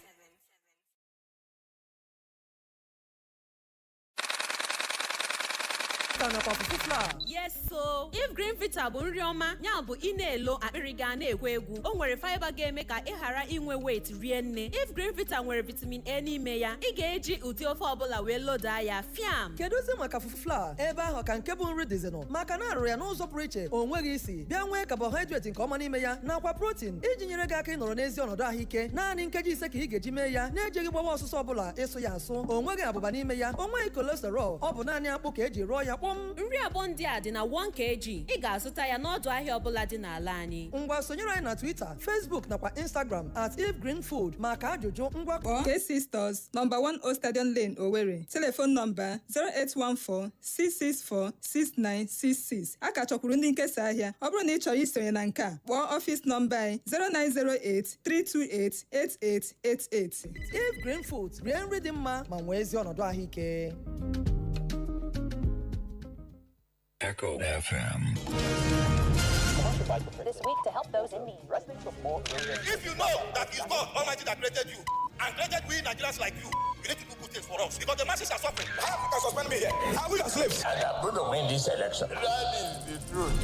Yes, so if green vita bụ nri ọma ya bụ ị na-elo akpịrị ga na-ekwe egwu, o nwere fiber ga-eme ka ị ghara inwe weight rie nne. If green vita nwere vitamin A n'ime ya, ị ga-eji ụdị ofe ọbụla wee loda ya fiam. Kedụzi maka fufu flour ebe ahụ ka nke bụ nri dịzinụ maka na arụ ya n'ụzọ pụrụ iche, o nweghị isi bịa nwee carbohydrate nke ọma n'ime ya nakwa protein iji nyere gị aka ịnọrọ n'ezi ọnọdụ ahụike. Naanị nkeji ise ka ị ga-eji mee ya na-ejighị gbawa ọsụsọ ọbụla ịsụ ya asụ. O nweghị abụba n'ime ya, o nweghị cholesterol, ọ bụ naanị akpụ ka eji rụọ ya kpọm. Nri abụọ ndị a dị na 1 kg. Ị ga-azụta ya n'ọdụ ahịa ọbụla dị n'ala anyị. Ngwa sonyere anyị na Twitter, Facebook nakwa Instagram @ifgreenfood maka ajụjụ ngwa kpọọ KC Stores, number 10 Stadium Lane, Owerri. Telephone number 08146646966. A ka chọkwuru ndị nkesa ahịa. Ọ bụrụ na ị chọrọ isonye na nke a, kpọọ ọfịs nọmba anyị 09083288888. If Green Foods, rie nri dị mma ma nwee ezi ọnọdụ ahụike. Echo FM. This week to help those in need. Wrestling for more. If you know that it's God Almighty that created you and created we Nigerians like you need to do good things for us because the masses are suffering. How you can suspend me here? Are we your slaves? And I'm going to win this election. That is the truth.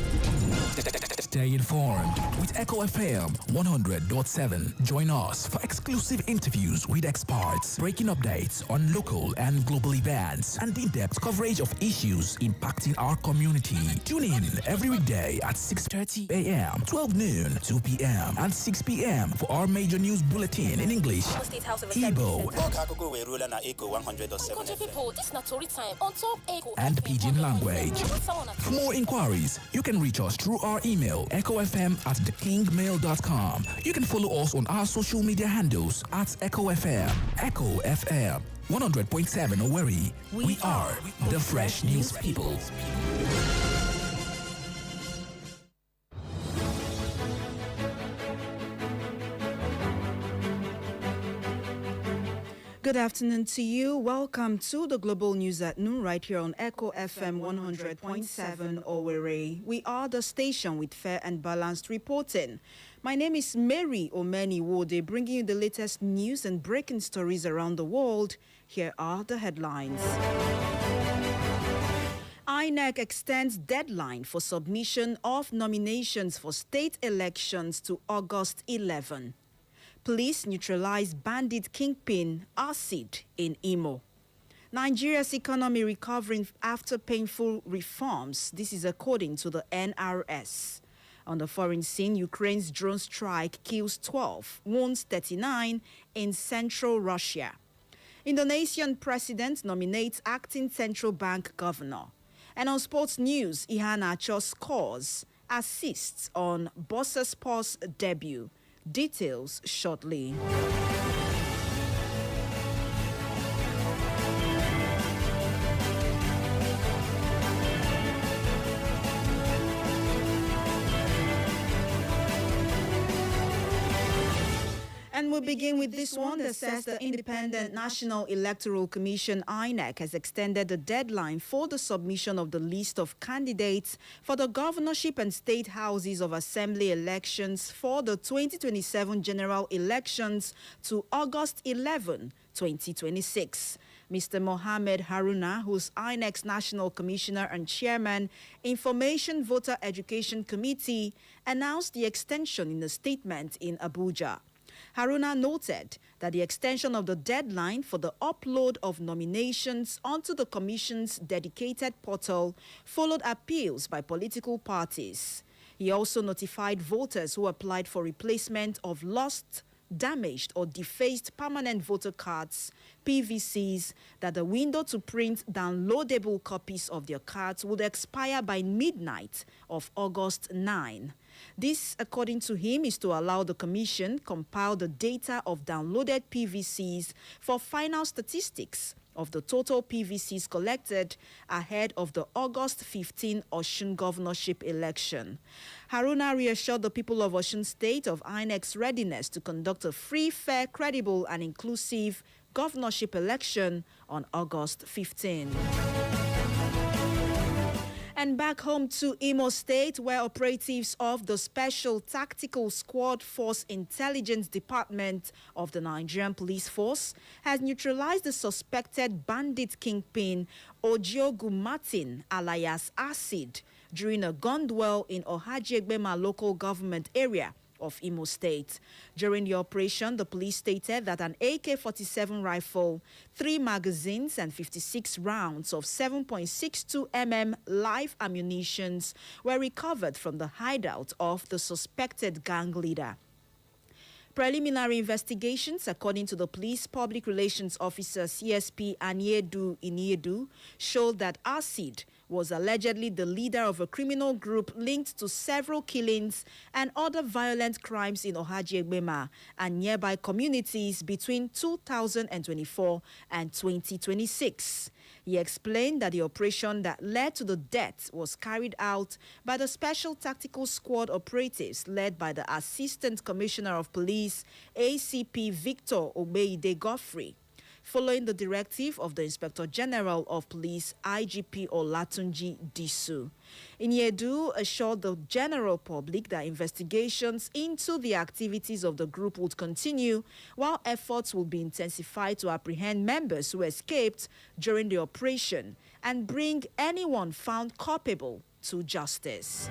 Stay informed with Echo FM 100.7. Join us for exclusive interviews with experts, breaking updates on local and global events, and in-depth coverage of issues impacting our community. Tune in every weekday at 6:30 a.m., 12 noon, 2 p.m., and 6 p.m. for our major news bulletin in English, Igbo, and Pidgin language. For more inquiries, you can reach us through our email, echofm@thekingmail.com. You can follow us on our social media handles @EchoFM. Echo FM 100.7 Owerri. We are the Fresh News People. good afternoon to you. Welcome to the Global News at Noon right here on Echo FM 100.7 Owerri. We are the station with fair and balanced reporting. My name is Mary Omeni Wode, bringing you the latest news and breaking stories around the world. Here are the headlines. INEC extends deadline for submission of nominations for state elections to August 11. Police neutralize bandit kingpin Acid in Imo. Nigeria's economy recovering after painful reforms. This is according to the NRS. On the foreign scene, Ukraine's drone strike kills 12, wounds 39 in central Russia. Indonesian president nominates acting central bank governor. And on sports news, Iheanacho scores, assists on Bursaspor's debut. Details shortly. And we'll begin with this one that says the Independent National Electoral Commission, INEC, has extended the deadline for the submission of the list of candidates for the governorship and state houses of assembly elections for the 2027 general elections to August 11, 2026. Mr. Mohammed Haruna, who's INEC's National Commissioner and Chairman, Information Voter Education Committee, announced the extension in a statement in Abuja. Haruna noted that the extension of the deadline for the upload of nominations onto the Commission's dedicated portal followed appeals by political parties. He also notified voters who applied for replacement of lost, damaged or defaced permanent voter cards, PVCs, that the window to print downloadable copies of their cards would expire by midnight of August 9. This, according to him, is to allow the Commission compile the data of downloaded PVCs for final statistics of the total PVCs collected ahead of the August 15 Osun governorship election. Haruna reassured the people of Osun State of INEC's readiness to conduct a free, fair, credible and inclusive governorship election on August 15. And back home to Imo State, where operatives of the Special Tactical Squad Force Intelligence Department of the Nigerian Police Force has neutralized the suspected bandit kingpin Ojiogu Martin alias Acid during a gun duel in Ohajegbema local government area of Imo State. During the operation, the police stated that an AK-47 rifle, 3 magazines and 56 rounds of 7.62 mm live ammunitions were recovered from the hideout of the suspected gang leader. Preliminary investigations, according to the police public relations officer CSP Aniedu Iniedu, showed that Acid was allegedly the leader of a criminal group linked to several killings and other violent crimes in Ohajegbema and nearby communities between 2024 and 2026. He explained that the operation that led to the death was carried out by the Special Tactical Squad operatives led by the Assistant Commissioner of Police, ACP Victor Obeide Godfrey, following the directive of the Inspector General of Police, IGP Olatunji Disu. Iniedu assured the general public that investigations into the activities of the group would continue, while efforts will be intensified to apprehend members who escaped during the operation and bring anyone found culpable to justice.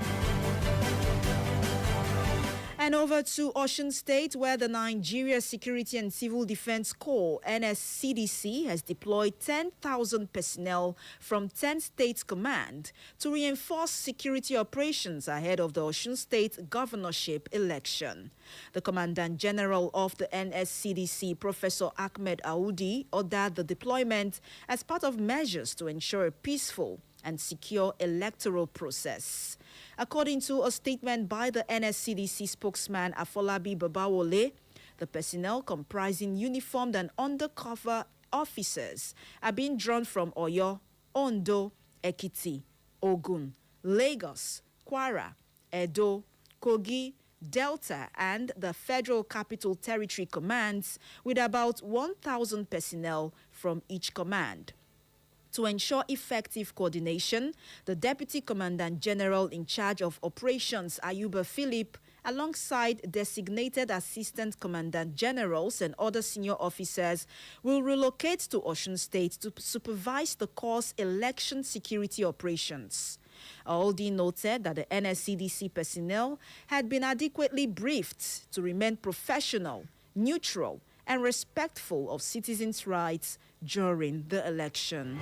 And over to Osun State, where the Nigeria Security and Civil Defense Corps, NSCDC, has deployed 10,000 personnel from 10 states command to reinforce security operations ahead of the Osun State governorship election. The Commandant General of the NSCDC, Professor Ahmed Aoudi, ordered the deployment as part of measures to ensure a peaceful and secure electoral process. According to a statement by the NSCDC spokesman Afolabi Babawole, the personnel comprising uniformed and undercover officers are being drawn from Oyo, Ondo, Ekiti, Ogun, Lagos, Kwara, Edo, Kogi, Delta, and the Federal Capital Territory commands, with about 1,000 personnel from each command. To ensure effective coordination, the Deputy Commandant General in charge of operations, Ayuba Philip, alongside designated Assistant Commandant Generals and other senior officers, will relocate to Osun State to supervise the Corps' election security operations. Aldi noted that the NSCDC personnel had been adequately briefed to remain professional, neutral, and respectful of citizens' rights during the election.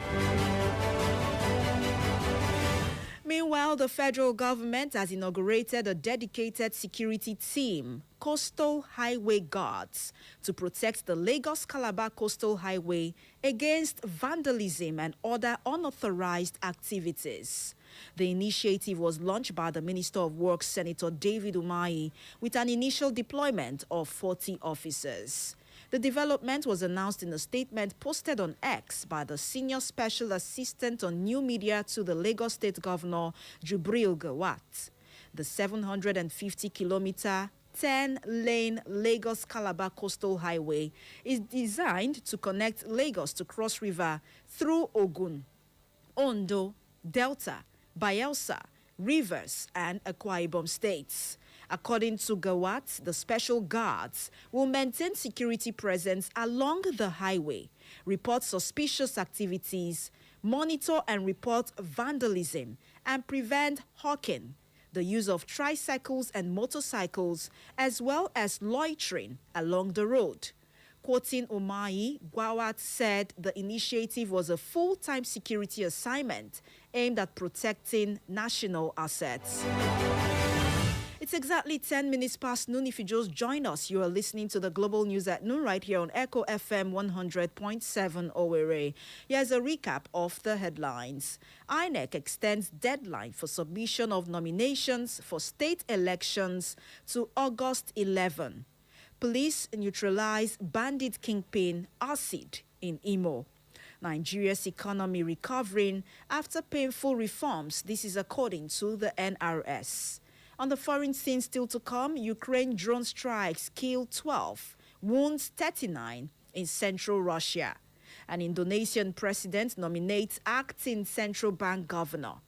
Meanwhile, the federal government has inaugurated a dedicated security team, Coastal Highway Guards, to protect the Lagos-Calabar Coastal Highway against vandalism and other unauthorized activities. The initiative was launched by the Minister of Works, Senator David Umahi, with an initial deployment of 40 officers. The development was announced in a statement posted on X by the Senior Special Assistant on New Media to the Lagos State Governor, Jubril Gawat. The 750-kilometer, 10-lane Lagos-Calabar Coastal Highway is designed to connect Lagos to Cross River through Ogun, Ondo, Delta, Bayelsa, Rivers, and Akwa Ibom states. According to Gawat, the special guards will maintain security presence along the highway, report suspicious activities, monitor and report vandalism, and prevent hawking, the use of tricycles and motorcycles, as well as loitering along the road. Quoting Umahi, Gawat said the initiative was a full-time security assignment aimed at protecting national assets. It's exactly 10 minutes past noon. If you just join us, you are listening to the Global News at Noon right here on Echo FM 100.7 Owerri. Here's a recap of the headlines. INEC extends deadline for submission of nominations for state elections to August 11. Police neutralize bandit kingpin Acid in Imo. Nigeria's economy recovering after painful reforms. This is according to the NRS. On the foreign scene still to come, Ukraine drone strikes kill 12, wounds 39 in central Russia. An Indonesian president nominates acting central bank governor.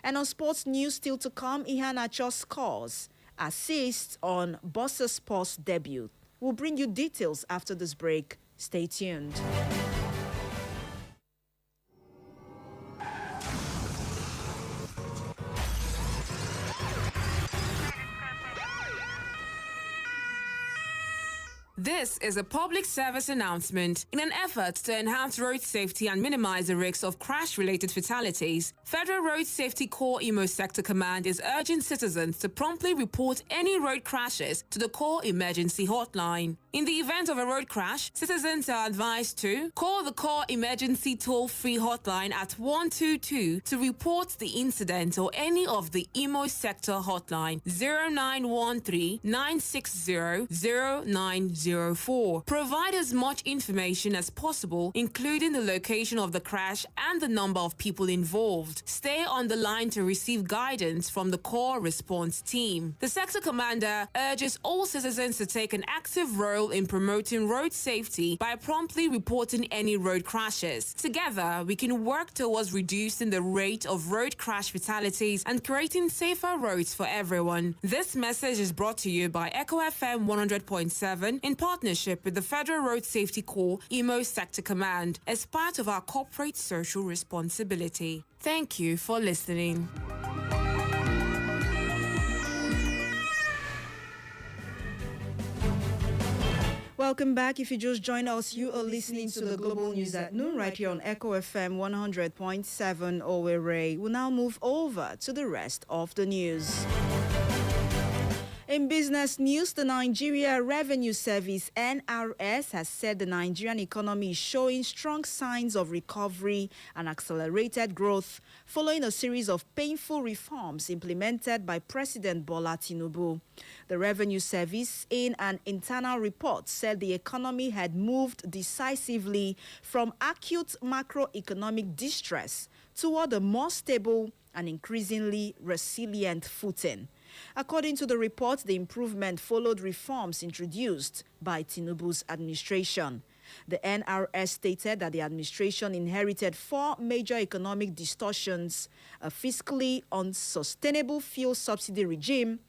And on sports news still to come, Iheanacho scores, assists on Bursaspor's debut. We'll bring you details after this break. Stay tuned. This is a public service announcement. In an effort to enhance road safety and minimize the risks of crash-related fatalities, Federal Road Safety Corps Imo Sector Command is urging citizens to promptly report any road crashes to the Corps Emergency Hotline. In the event of a road crash, citizens are advised to call the Corps Emergency Toll-Free Hotline at 122 to report the incident or any of the Imo Sector Hotline 0913-960-0904. Provide as much information as possible, including the location of the crash and the number of people involved. Stay on the line to receive guidance from the Corps Response Team. The Sector Commander urges all citizens to take an active role in promoting road safety by promptly reporting any road crashes. Together, we can work towards reducing the rate of road crash fatalities and creating safer roads for everyone. This message is brought to you by Echo FM 100.7 in partnership with the Federal Road Safety Corps Imo Sector Command as part of our corporate social responsibility. Thank you for listening. Welcome back. If you just joined us, you are listening to the Global News at Noon right here on Echo FM 100.7 Owerri. We'll now move over to the rest of the news. In business news, the Nigeria Revenue Service (NRS) has said the Nigerian economy is showing strong signs of recovery and accelerated growth following a series of painful reforms implemented by President Bola Tinubu. The Revenue Service, in an internal report, said the economy had moved decisively from acute macroeconomic distress toward a more stable and increasingly resilient footing. According to the report, the improvement followed reforms introduced by Tinubu's administration. The NRS stated that the administration inherited 4 major economic distortions: a fiscally unsustainable fuel subsidy regime,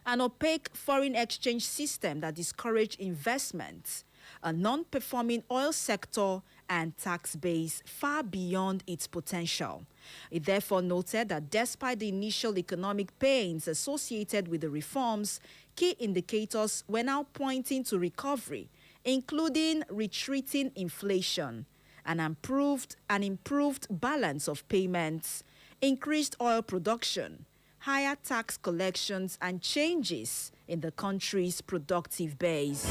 an opaque foreign exchange system that discouraged investment, a non-performing oil sector, and tax base far beyond its potential. It therefore noted that despite the initial economic pains associated with the reforms, key indicators were now pointing to recovery, including retreating inflation, an improved balance of payments, increased oil production, higher tax collections, and changes in the country's productive base.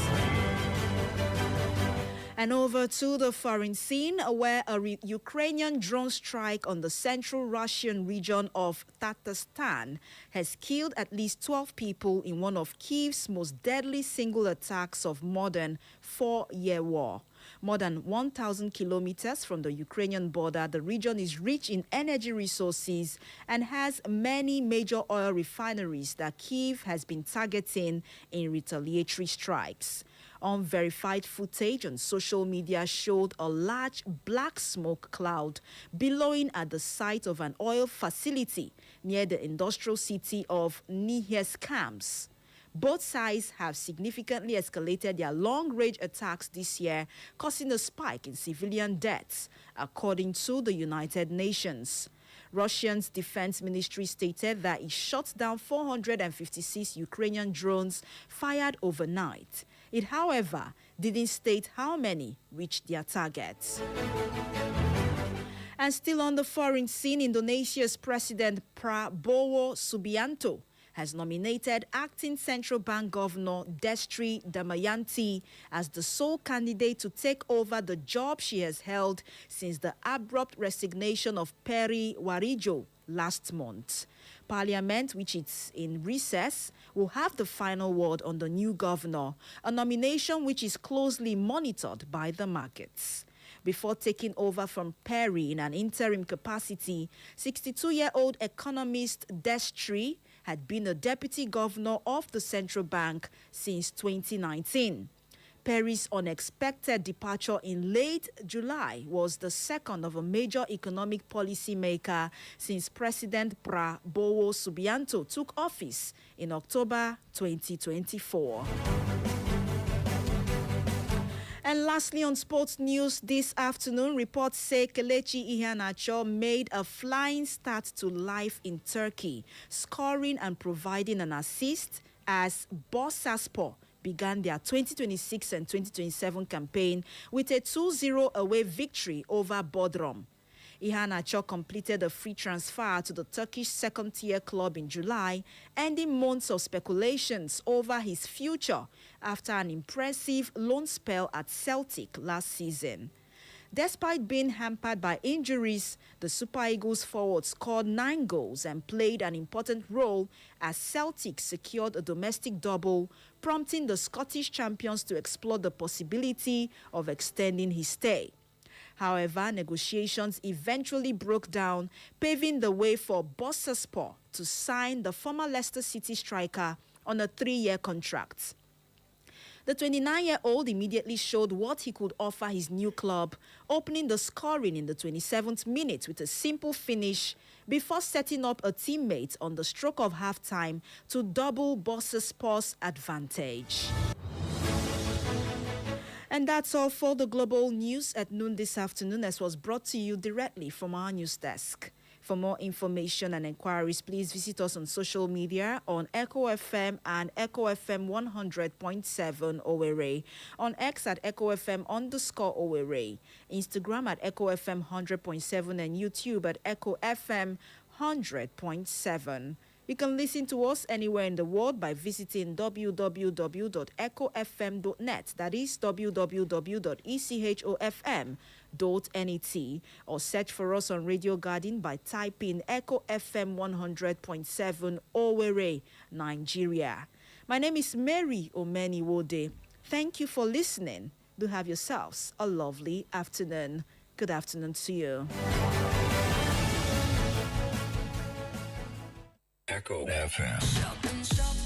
And over to the foreign scene, where a Ukrainian drone strike on the central Russian region of Tatarstan has killed at least 12 people in one of Kyiv's most deadly single attacks of more than 4-year war. More than 1,000 kilometers from the Ukrainian border, the region is rich in energy resources and has many major oil refineries that Kyiv has been targeting in retaliatory strikes. Unverified footage on social media showed a large black smoke cloud billowing at the site of an oil facility near the industrial city of Niheskamsk. Both sides have significantly escalated their long-range attacks this year, causing a spike in civilian deaths, according to the United Nations. Russia's defense ministry stated that it shot down 456 Ukrainian drones fired overnight. It, however, didn't state how many reached their targets. And still on the foreign scene, Indonesia's President Prabowo Subianto has nominated acting central bank governor Destri Damayanti as the sole candidate to take over the job she has held since the abrupt resignation of Peri Warijo last month. Parliament, which is in recess, will have the final word on the new governor, a nomination which is closely monitored by the markets. Before taking over from Perry in an interim capacity, 62-year-old economist Destri had been a deputy governor of the central bank since 2019. Perry's unexpected departure in late July was the second of a major economic policy maker since President Prabowo Subianto took office in October 2024. And lastly, on sports news this afternoon, reports say Kelechi Iheanacho made a flying start to life in Turkey, scoring and providing an assist as Bursaspor began their 2026 and 2027 campaign with a 2-0 away victory over Bodrum. Iheanacho completed a free transfer to the Turkish second-tier club in July, ending months of speculations over his future after an impressive loan spell at Celtic last season. Despite being hampered by injuries, the Super Eagles forward scored 9 goals and played an important role as Celtic secured a domestic double, prompting the Scottish champions to explore the possibility of extending his stay. However, negotiations eventually broke down, paving the way for Bursaspor to sign the former Leicester City striker on a 3-year contract. The 29-year-old immediately showed what he could offer his new club, opening the scoring in the 27th minute with a simple finish before setting up a teammate on the stroke of halftime to double Bursaspor's advantage. And that's all for the global news at noon this afternoon, as was brought to you directly from our news desk. For more information and inquiries, please visit us on social media on Echo FM and Echo FM 100.7 Owerri, on X at Echo FM _Owerri, Instagram at Echo FM 100.7, and YouTube at Echo FM 100.7. You can listen to us anywhere in the world by visiting www.echofm.net, that is www.echofm.net, or search for us on Radio Garden by typing Echo FM 100.7 Owerri, Nigeria. My name is Mary Omeniwode. Thank you for listening. Do have yourselves a lovely afternoon. Good afternoon to you. Echo FM.